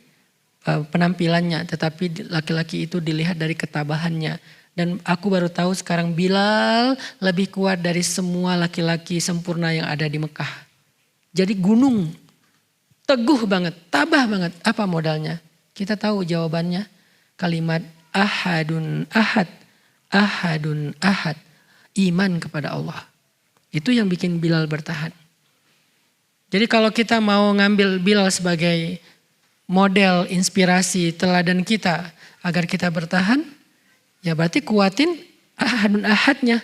penampilannya, tetapi laki-laki itu dilihat dari ketabahannya. Dan aku baru tahu sekarang Bilal lebih kuat dari semua laki-laki sempurna yang ada di Mekah. Jadi gunung, teguh banget, tabah banget. Apa modalnya? Kita tahu jawabannya. Kalimat ahadun ahad, ahadun ahad. Iman kepada Allah. Itu yang bikin Bilal bertahan. Jadi kalau kita mau ngambil Bilal sebagai model, inspirasi, teladan kita agar kita bertahan, ya berarti kuatin ahadun ahadnya.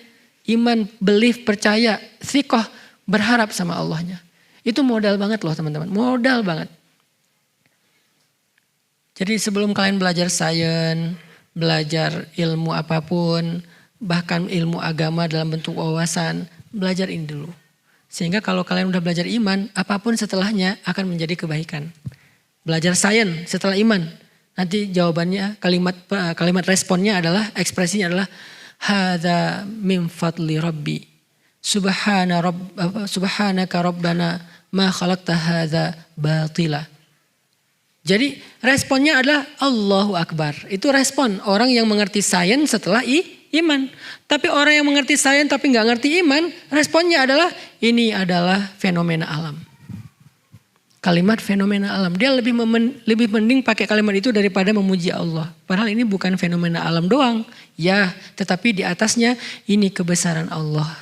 Iman, belief, percaya, thikoh, berharap sama Allahnya. Itu modal banget loh teman-teman, modal banget. Jadi sebelum kalian belajar sains, belajar ilmu apapun, bahkan ilmu agama dalam bentuk wawasan, belajar ini dulu. Sehingga kalau kalian udah belajar iman, apapun setelahnya akan menjadi kebaikan. Belajar sains setelah iman, nanti jawabannya kalimat responnya adalah, ekspresinya adalah hadza min fadli rabbi. Subhanaka rabbana ma khalaqta hadza batila. Jadi responnya adalah Allahu Akbar. Itu respon orang yang mengerti sains setelah iman. Tapi orang yang mengerti sains tapi nggak ngerti iman, responnya adalah ini adalah fenomena alam. Kalimat fenomena alam. Dia lebih mending pakai kalimat itu daripada memuji Allah. Padahal ini bukan fenomena alam doang. Ya, tetapi di atasnya ini kebesaran Allah.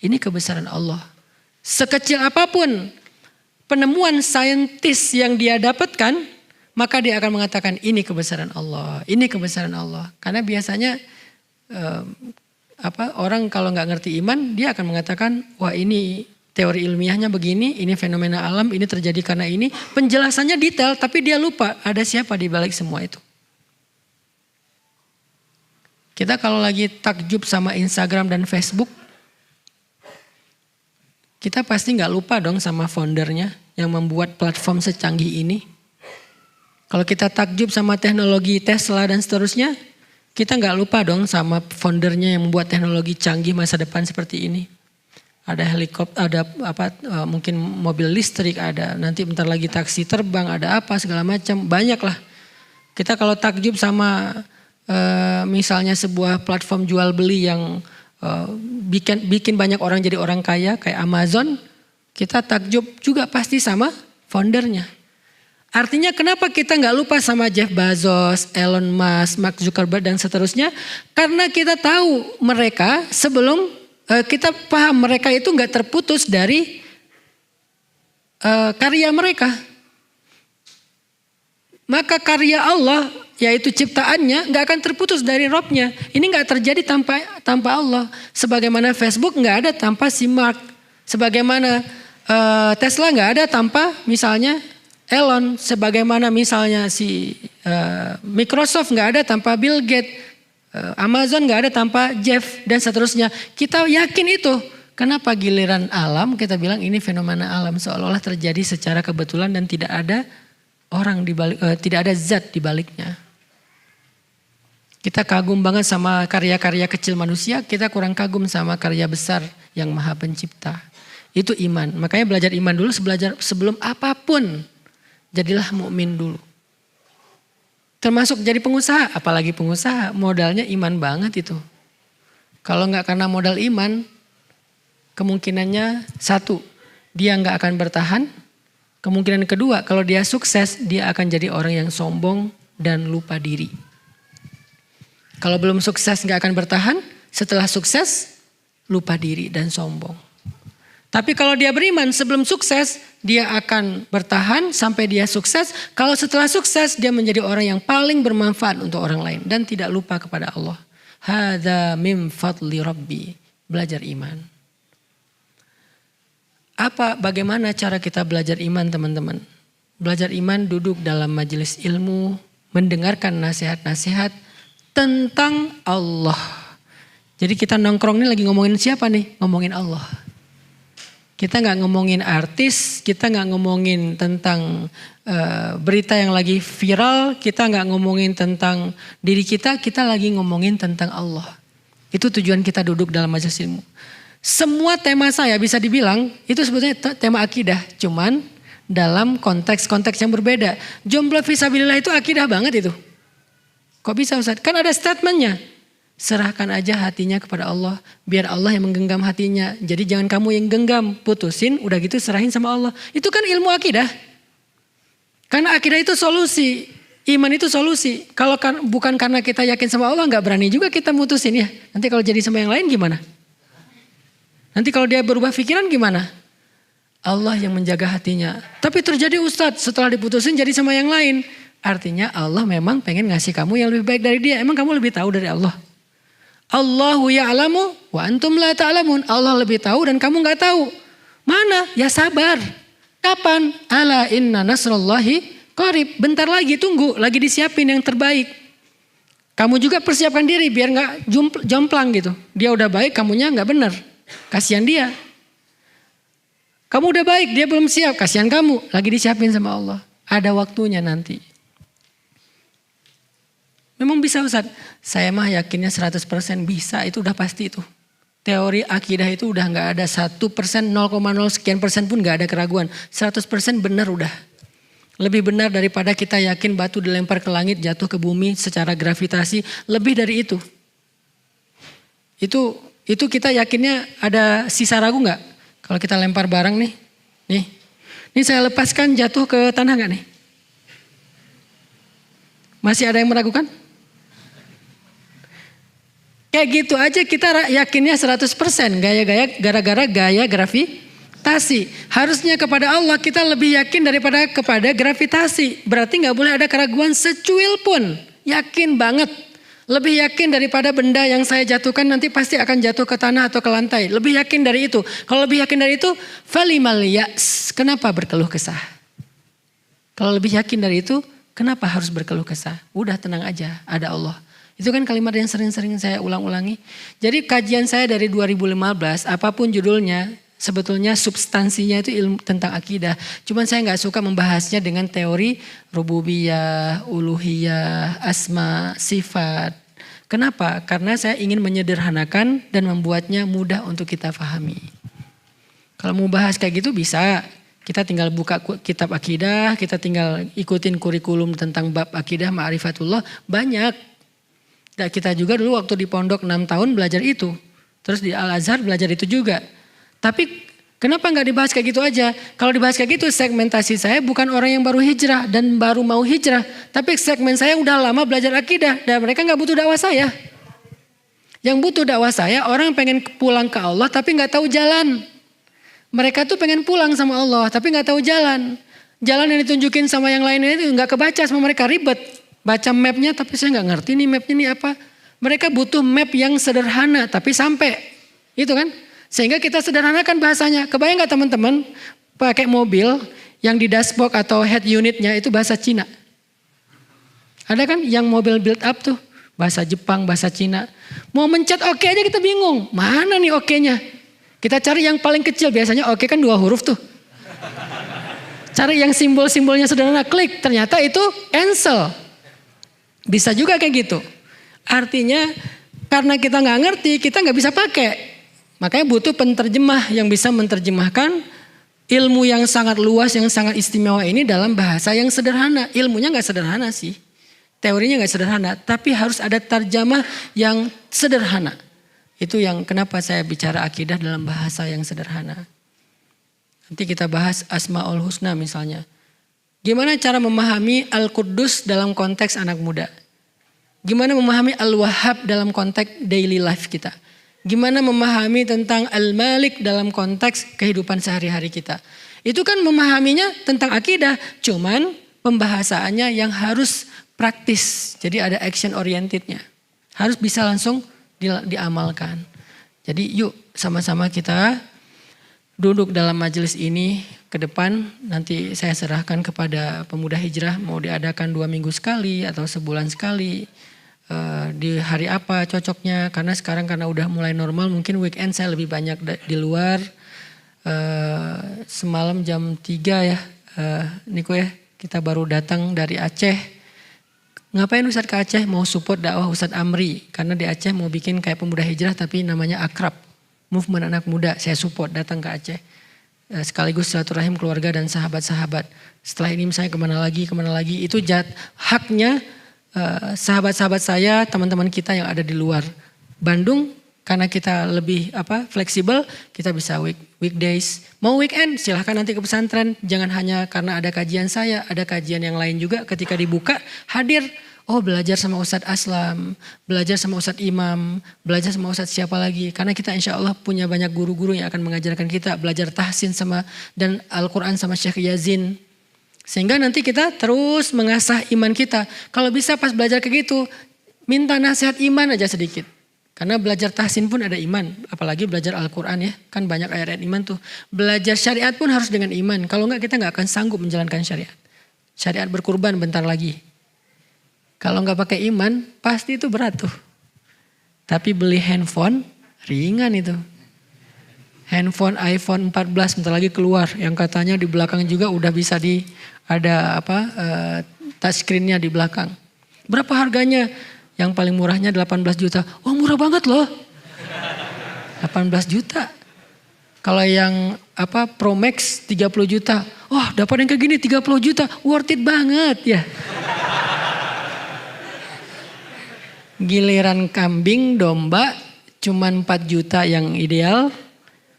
Ini kebesaran Allah. Sekecil apapun penemuan saintis yang dia dapatkan, maka dia akan mengatakan ini kebesaran Allah, ini kebesaran Allah. Karena biasanya orang kalau nggak ngerti iman, dia akan mengatakan, wah ini teori ilmiahnya begini, ini fenomena alam, ini terjadi karena ini. Penjelasannya detail, tapi dia lupa ada siapa di balik semua itu. Kita kalau lagi takjub sama Instagram dan Facebook, kita pasti nggak lupa dong sama foundernya yang membuat platform secanggih ini. Kalau kita takjub sama teknologi Tesla dan seterusnya, kita nggak lupa dong sama foundernya yang membuat teknologi canggih masa depan seperti ini. Ada helikopter, ada mungkin mobil listrik, ada nanti bentar lagi taksi terbang, ada apa segala macam, banyak lah. Kita kalau takjub sama misalnya sebuah platform jual beli yang bikin banyak orang jadi orang kaya kayak Amazon, kita takjub juga pasti sama foundernya. Artinya kenapa kita nggak lupa sama Jeff Bezos, Elon Musk, Mark Zuckerberg dan seterusnya? Karena kita tahu mereka sebelum kita paham mereka itu nggak terputus dari karya mereka. Maka karya Allah yaitu ciptaannya nggak akan terputus dari Robnya. Ini nggak terjadi tanpa Allah. Sebagaimana Facebook nggak ada tanpa si Mark. Sebagaimana Tesla nggak ada tanpa misalnya Elon. Sebagaimana misalnya si Microsoft nggak ada tanpa Bill Gates. Amazon nggak ada tanpa Jeff dan seterusnya. Kita yakin itu. Kenapa giliran alam kita bilang ini fenomena alam seolah-olah terjadi secara kebetulan dan tidak ada orang di balik, tidak ada zat di baliknya. Kita kagum banget sama karya-karya kecil manusia, kita kurang kagum sama karya besar yang Maha Pencipta. Itu iman. Makanya belajar iman dulu sebelum apapun. Jadilah mukmin dulu. Termasuk jadi pengusaha, apalagi pengusaha, modalnya iman banget itu. Kalau nggak karena modal iman, kemungkinannya satu, dia nggak akan bertahan. Kemungkinan kedua, kalau dia sukses, dia akan jadi orang yang sombong dan lupa diri. Kalau belum sukses nggak akan bertahan, setelah sukses lupa diri dan sombong. Tapi kalau dia beriman sebelum sukses, dia akan bertahan sampai dia sukses. Kalau setelah sukses, dia menjadi orang yang paling bermanfaat untuk orang lain dan tidak lupa kepada Allah. Hadza min fadli rabbi. Belajar iman. Bagaimana cara kita belajar iman teman-teman? Belajar iman duduk dalam majelis ilmu, mendengarkan nasihat-nasihat tentang Allah. Jadi kita nongkrong ini lagi ngomongin siapa nih? Ngomongin Allah. Kita gak ngomongin artis, kita gak ngomongin tentang berita yang lagi viral, kita gak ngomongin tentang diri kita lagi ngomongin tentang Allah. Itu tujuan kita duduk dalam majelis ilmu. Semua tema saya bisa dibilang itu sebetulnya tema akidah. Cuman dalam konteks-konteks yang berbeda. Jomblo fisabilillah itu akidah banget itu. Kok bisa Ustaz? Kan ada statementnya. Serahkan aja hatinya kepada Allah. Biar Allah yang menggenggam hatinya. Jadi jangan kamu yang genggam. Putusin udah gitu serahin sama Allah. Itu kan ilmu akidah. Karena akidah itu solusi. Iman itu solusi. Kalau bukan karena kita yakin sama Allah gak berani juga kita mutusin ya. Nanti kalau jadi sama yang lain gimana? Nanti kalau dia berubah pikiran gimana? Allah yang menjaga hatinya. Tapi terjadi Ustadz setelah diputusin jadi sama yang lain. Artinya Allah memang pengen ngasih kamu yang lebih baik dari dia. Emang kamu lebih tahu dari Allah? Allahu ya'lamu wa antum la ta'lamun. Allah lebih tahu dan kamu gak tahu. Mana? Ya sabar. Kapan? Ala inna nasrullahi qarib. Bentar lagi tunggu. Lagi disiapin yang terbaik. Kamu juga persiapkan diri biar gak jomplang gitu. Dia udah baik kamunya gak benar. Kasihan dia. Kamu udah baik, dia belum siap. Kasihan kamu, lagi disiapin sama Allah. Ada waktunya nanti. Memang bisa Ustaz. Saya mah yakinnya 100% bisa, itu udah pasti itu. Teori akidah itu udah gak ada 1%, 0,0 sekian persen pun gak ada keraguan. 100% benar udah. Lebih benar daripada kita yakin batu dilempar ke langit, jatuh ke bumi secara gravitasi. Lebih dari itu. Itu kita yakinnya ada sisa ragu gak? Kalau kita lempar barang nih. Ini saya lepaskan jatuh ke tanah gak nih? Masih ada yang meragukan? Kayak gitu aja kita yakinnya 100%. Gara-gara gaya gravitasi. Harusnya kepada Allah kita lebih yakin daripada kepada gravitasi. Berarti gak boleh ada keraguan secuil pun. Yakin banget. Lebih yakin daripada benda yang saya jatuhkan nanti pasti akan jatuh ke tanah atau ke lantai. Lebih yakin dari itu. Kalau lebih yakin dari itu, falimal ya's. Kenapa berkeluh kesah? Kalau lebih yakin dari itu, kenapa harus berkeluh kesah? Udah tenang aja, ada Allah. Itu kan kalimat yang sering-sering saya ulang-ulangi. Jadi kajian saya dari 2015, apapun judulnya, sebetulnya substansinya itu ilmu tentang akidah. Cuman saya gak suka membahasnya dengan teori rububiyah, uluhiyah, asma, sifat. Kenapa? Karena saya ingin menyederhanakan dan membuatnya mudah untuk kita pahami. Kalau mau bahas kayak gitu bisa. Kita tinggal buka kitab akidah, kita tinggal ikutin kurikulum tentang bab akidah, ma'rifatullah. Banyak. Dan kita juga dulu waktu di pondok 6 tahun belajar itu. Terus di Al-Azhar belajar itu juga. Tapi kenapa gak dibahas kayak gitu aja? Kalau dibahas kayak gitu segmentasi saya bukan orang yang baru hijrah dan baru mau hijrah. Tapi segmen saya udah lama belajar akidah dan mereka gak butuh dakwah saya. Yang butuh dakwah saya orang pengen pulang ke Allah tapi gak tahu jalan. Mereka tuh pengen pulang sama Allah tapi gak tahu jalan. Jalan yang ditunjukin sama yang lainnya itu gak kebaca sama mereka, ribet. Baca mapnya tapi saya gak ngerti nih mapnya ini apa. Mereka butuh map yang sederhana tapi sampai. Itu kan. Sehingga kita sederhanakan bahasanya. Kebayang gak teman-teman pakai mobil yang di dashboard atau head unitnya itu bahasa Cina. Ada kan yang mobil build up tuh. Bahasa Jepang, bahasa Cina. Mau mencet oke aja kita bingung. Mana nih oke-nya? Kita cari yang paling kecil. Biasanya oke kan 2 huruf tuh. Cari yang simbol-simbolnya sederhana. Klik. Ternyata itu cancel. Bisa juga kayak gitu. Artinya karena kita gak ngerti kita gak bisa pakai. Makanya butuh penterjemah yang bisa menerjemahkan ilmu yang sangat luas, yang sangat istimewa ini dalam bahasa yang sederhana. Ilmunya gak sederhana sih. Teorinya gak sederhana. Tapi harus ada terjemah yang sederhana. Itu yang kenapa saya bicara akidah dalam bahasa yang sederhana. Nanti kita bahas Asmaul Husna misalnya. Gimana cara memahami Al-Quddus dalam konteks anak muda. Gimana memahami Al-Wahhab dalam konteks daily life kita. Gimana memahami tentang Al-Malik dalam konteks kehidupan sehari-hari kita. Itu kan memahaminya tentang akidah. Cuman pembahasannya yang harus praktis. Jadi ada action orientednya. Harus bisa langsung diamalkan. Jadi yuk sama-sama kita duduk dalam majelis ini ke depan. Nanti saya serahkan kepada pemuda hijrah. Mau diadakan 2 minggu sekali atau sebulan sekali. Di hari apa cocoknya, karena sekarang karena udah mulai normal mungkin weekend saya lebih banyak di luar. Semalam jam 3 ya Niko ya, kita baru datang dari Aceh. Ngapain Ustadz ke Aceh? Mau support dakwah Ustadz Amri, karena di Aceh mau bikin kayak pemuda hijrah tapi namanya Akrab. movement anak muda, saya support datang ke Aceh. Sekaligus silaturahim keluarga dan sahabat-sahabat. Setelah ini misalnya kemana lagi, itu haknya sahabat-sahabat saya, teman-teman kita yang ada di luar Bandung. Karena kita lebih fleksibel, kita bisa weekdays. Mau weekend silahkan nanti ke pesantren. Jangan hanya karena ada kajian saya, ada kajian yang lain juga ketika dibuka hadir. Oh belajar sama Ustadz Aslam, belajar sama Ustadz Imam, belajar sama Ustadz siapa lagi. Karena kita insya Allah punya banyak guru-guru yang akan mengajarkan kita. Belajar tahsin dan Al-Quran sama Syekh Yazin. Sehingga nanti kita terus mengasah iman kita. Kalau bisa pas belajar kayak gitu, minta nasihat iman aja sedikit. Karena belajar tahsin pun ada iman, apalagi belajar Al-Quran ya. Kan banyak ayat-ayat iman tuh. Belajar syariat pun harus dengan iman. Kalau enggak kita enggak akan sanggup menjalankan syariat. Syariat berkurban bentar lagi. Kalau enggak pakai iman, pasti itu berat tuh. Tapi beli handphone, ringan itu. Handphone iPhone 14 bentar lagi keluar. Yang katanya di belakang juga udah bisa ada touchscreen-nya di belakang. Berapa harganya? Yang paling murahnya 18 juta. Oh murah banget loh. 18 juta. Kalau yang Pro Max 30 juta. Oh dapat yang kayak gini 30 juta. Worth it banget ya. Giliran kambing, domba cuman 4 juta yang ideal.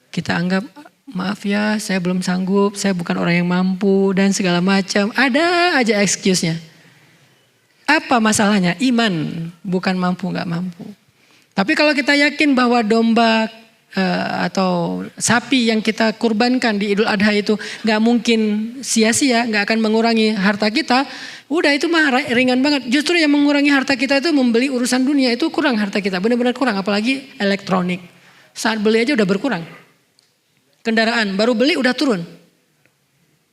Kita anggap maaf ya saya belum sanggup. Saya bukan orang yang mampu dan segala macam. Ada aja excuse-nya. Apa masalahnya? Iman, bukan mampu nggak mampu. Tapi kalau kita yakin bahwa domba atau sapi yang kita kurbankan di Idul Adha itu nggak mungkin sia-sia, nggak akan mengurangi harta kita, udah itu mah ringan banget. Justru yang mengurangi harta kita itu membeli urusan dunia itu kurang harta kita, benar-benar kurang. Apalagi elektronik, saat beli aja udah berkurang. Kendaraan baru beli udah turun.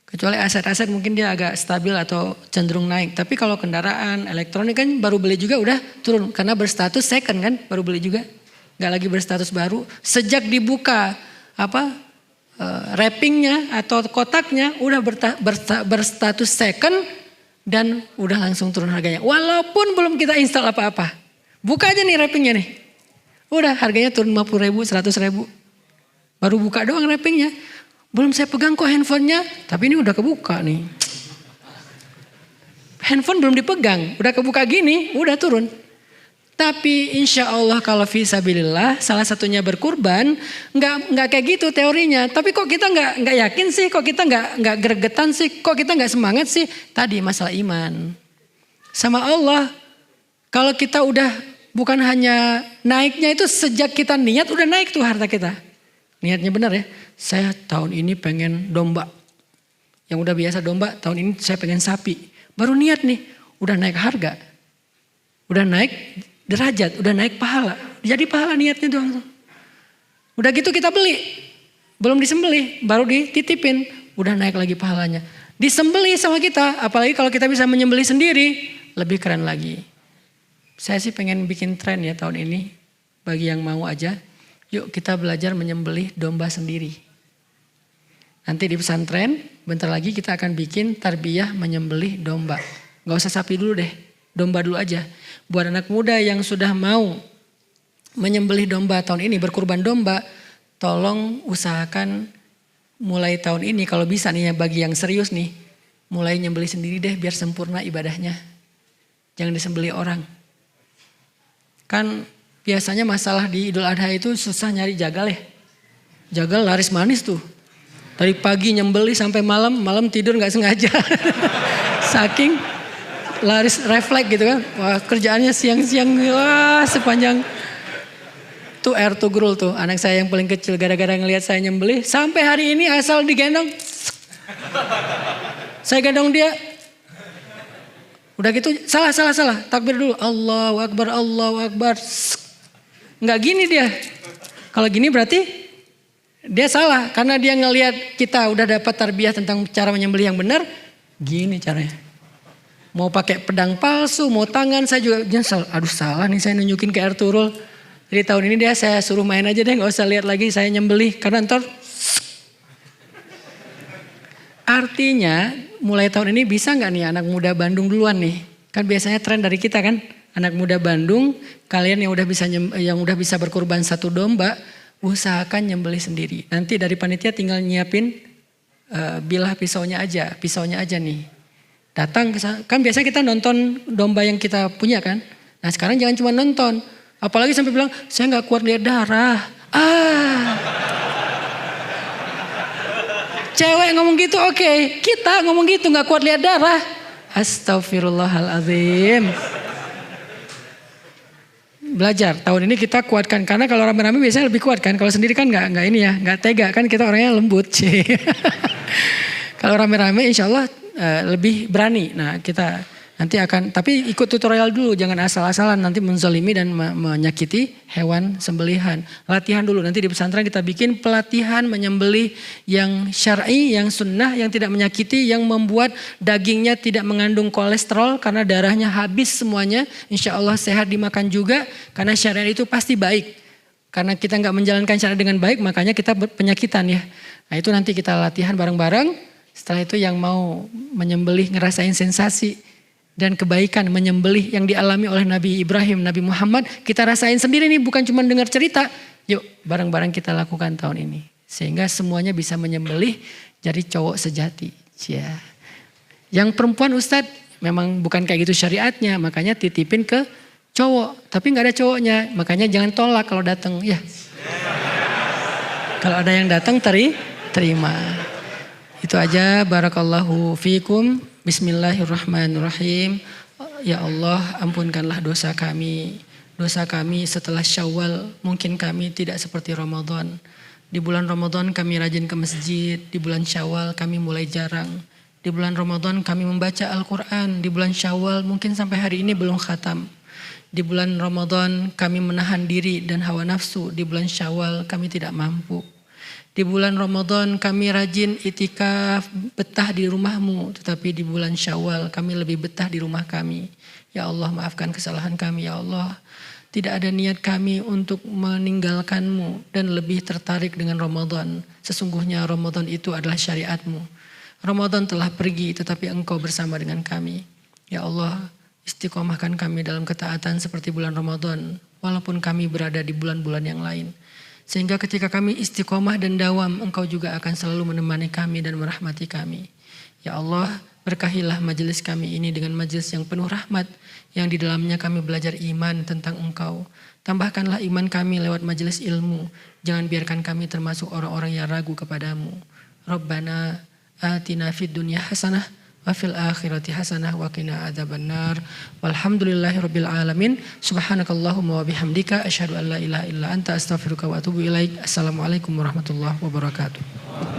Kecuali aset-aset mungkin dia agak stabil atau cenderung naik. Tapi kalau kendaraan, elektronik kan baru beli juga udah turun. Karena berstatus second kan, baru beli juga. Gak lagi berstatus baru. Sejak dibuka wrappingnya atau kotaknya udah berstatus second dan udah langsung turun harganya. Walaupun belum kita install apa-apa. Buka aja nih wrappingnya nih. Udah harganya turun 50 ribu, 100 ribu. Baru buka doang wrappingnya. Belum saya pegang kok handphonenya, tapi ini udah kebuka nih. Handphone belum dipegang, udah kebuka gini, udah turun. Tapi insya Allah kalau fisabilillah, salah satunya berkurban, nggak kayak gitu teorinya. Tapi kok kita nggak yakin sih, kok kita nggak gregetan sih, kok kita nggak semangat sih? Tadi masalah iman. Sama Allah, kalau kita udah bukan hanya naiknya itu sejak kita niat udah naik tuh harta kita. Niatnya benar ya. Saya tahun ini pengen domba. Yang udah biasa domba, tahun ini saya pengen sapi. Baru niat nih, udah naik harga. Udah naik derajat, udah naik pahala. Jadi pahala niatnya doang. Udah gitu kita beli. Belum disembelih, baru dititipin. Udah naik lagi pahalanya. Disembelih sama kita, apalagi kalau kita bisa menyembelih sendiri, lebih keren lagi. Saya sih pengen bikin tren ya tahun ini. Bagi yang mau aja. Yuk kita belajar menyembelih domba sendiri. Nanti di pesantren, bentar lagi kita akan bikin tarbiyah menyembelih domba. Gak usah sapi dulu deh, domba dulu aja. Buat anak muda yang sudah mau menyembelih domba tahun ini, berkurban domba, tolong usahakan mulai tahun ini kalau bisa nih ya bagi yang serius nih. Mulai nyembelih sendiri deh biar sempurna ibadahnya. Jangan disembelih orang. Kan biasanya masalah di Idul Adha itu susah nyari jagal ya. Jagal laris manis tuh. Dari pagi nyembeli sampai malam, malam tidur gak sengaja. Saking laris refleks gitu kan. Wah kerjaannya siang-siang, wah sepanjang. Tuh Ertugrul tuh, anak saya yang paling kecil gara-gara ngelihat saya nyembeli. Sampai hari ini asal digendong. Saya gendong dia. Udah gitu salah. Takbir dulu. Allahu Akbar, Allahu Akbar. Nggak gini dia. Kalau gini berarti dia salah. Karena dia ngelihat kita udah dapat tarbiyah tentang cara menyembelih yang benar. Gini caranya. Mau pakai pedang palsu, mau tangan saya juga nyesel. Aduh salah nih saya nunjukin ke Ertugrul. Jadi tahun ini dia saya suruh main aja deh. Gak usah lihat lagi saya nyembelih. Karena ntar. Artinya mulai tahun ini bisa gak nih anak muda Bandung duluan nih. Kan biasanya tren dari kita kan. Anak muda Bandung, kalian yang udah bisa berkurban satu domba, usahakan nyembelih sendiri. Nanti dari panitia tinggal nyiapin bilah pisaunya aja nih. Datang kan biasa kita nonton domba yang kita punya kan. Nah sekarang jangan cuma nonton, apalagi sampai bilang saya nggak kuat lihat darah. Cewek ngomong gitu oke. Kita ngomong gitu nggak kuat lihat darah. Astagfirullahaladzim. Belajar tahun ini kita kuatkan, karena kalau rame-rame biasanya lebih kuat kan. Kalau sendiri kan nggak ini ya, nggak tega kan, kita orangnya lembut sih. Kalau rame-rame insya Allah lebih berani. Nah kita nanti akan, tapi ikut tutorial dulu, jangan asal-asalan nanti menzalimi dan menyakiti hewan sembelihan. Latihan dulu, nanti di pesantren kita bikin pelatihan menyembelih yang syar'i, yang sunnah, yang tidak menyakiti, yang membuat dagingnya tidak mengandung kolesterol karena darahnya habis semuanya. Insya Allah sehat dimakan juga, karena syariat itu pasti baik. Karena kita nggak menjalankan syariat dengan baik, makanya kita penyakitan ya. Nah itu nanti kita latihan bareng-bareng. Setelah itu yang mau menyembelih ngerasain sensasi dan kebaikan menyembelih yang dialami oleh Nabi Ibrahim, Nabi Muhammad, kita rasain sendiri nih, bukan cuma dengar cerita. Yuk bareng-bareng kita lakukan tahun ini. Sehingga semuanya bisa menyembelih jadi cowok sejati. Ya. Yang perempuan Ustadz memang bukan kayak gitu syariatnya, makanya titipin ke cowok. Tapi gak ada cowoknya, makanya jangan tolak kalau datang. Ya. Kalau ada yang datang terima. Itu aja, barakallahu fikum. Bismillahirrahmanirrahim. Ya Allah, ampunkanlah dosa kami. Dosa kami setelah Syawal, mungkin kami tidak seperti Ramadan. Di bulan Ramadan kami rajin ke masjid. Di bulan Syawal kami mulai jarang. Di bulan Ramadan kami membaca Al-Quran. Di bulan Syawal mungkin sampai hari ini belum khatam. Di bulan Ramadan kami menahan diri dan hawa nafsu. Di bulan Syawal kami tidak mampu. Di bulan Ramadan kami rajin itikaf, betah di rumahmu. Tetapi di bulan Syawal kami lebih betah di rumah kami. Ya Allah, maafkan kesalahan kami ya Allah. Tidak ada niat kami untuk meninggalkanmu dan lebih tertarik dengan Ramadan. Sesungguhnya Ramadan itu adalah syariatmu. Ramadan telah pergi tetapi engkau bersama dengan kami. Ya Allah, istiqomahkan kami dalam ketaatan seperti bulan Ramadan. Walaupun kami berada di bulan-bulan yang lain. Sehingga ketika kami istiqomah dan dawam, engkau juga akan selalu menemani kami dan merahmati kami. Ya Allah, berkahilah majelis kami ini dengan majelis yang penuh rahmat, yang di dalamnya kami belajar iman tentang engkau. Tambahkanlah iman kami lewat majelis ilmu. Jangan biarkan kami termasuk orang-orang yang ragu kepadamu. Rabbana atina fid dunya hasanah wa fil akhirati hasanah wa qina adzabannar. Walhamdulillahirabbil alamin. Subhanakallahumma wa bihamdika asyhadu an la ilaha illa anta astaghfiruka wa atubu ilaik. Assalamualaikum warahmatullahi wabarakatuh.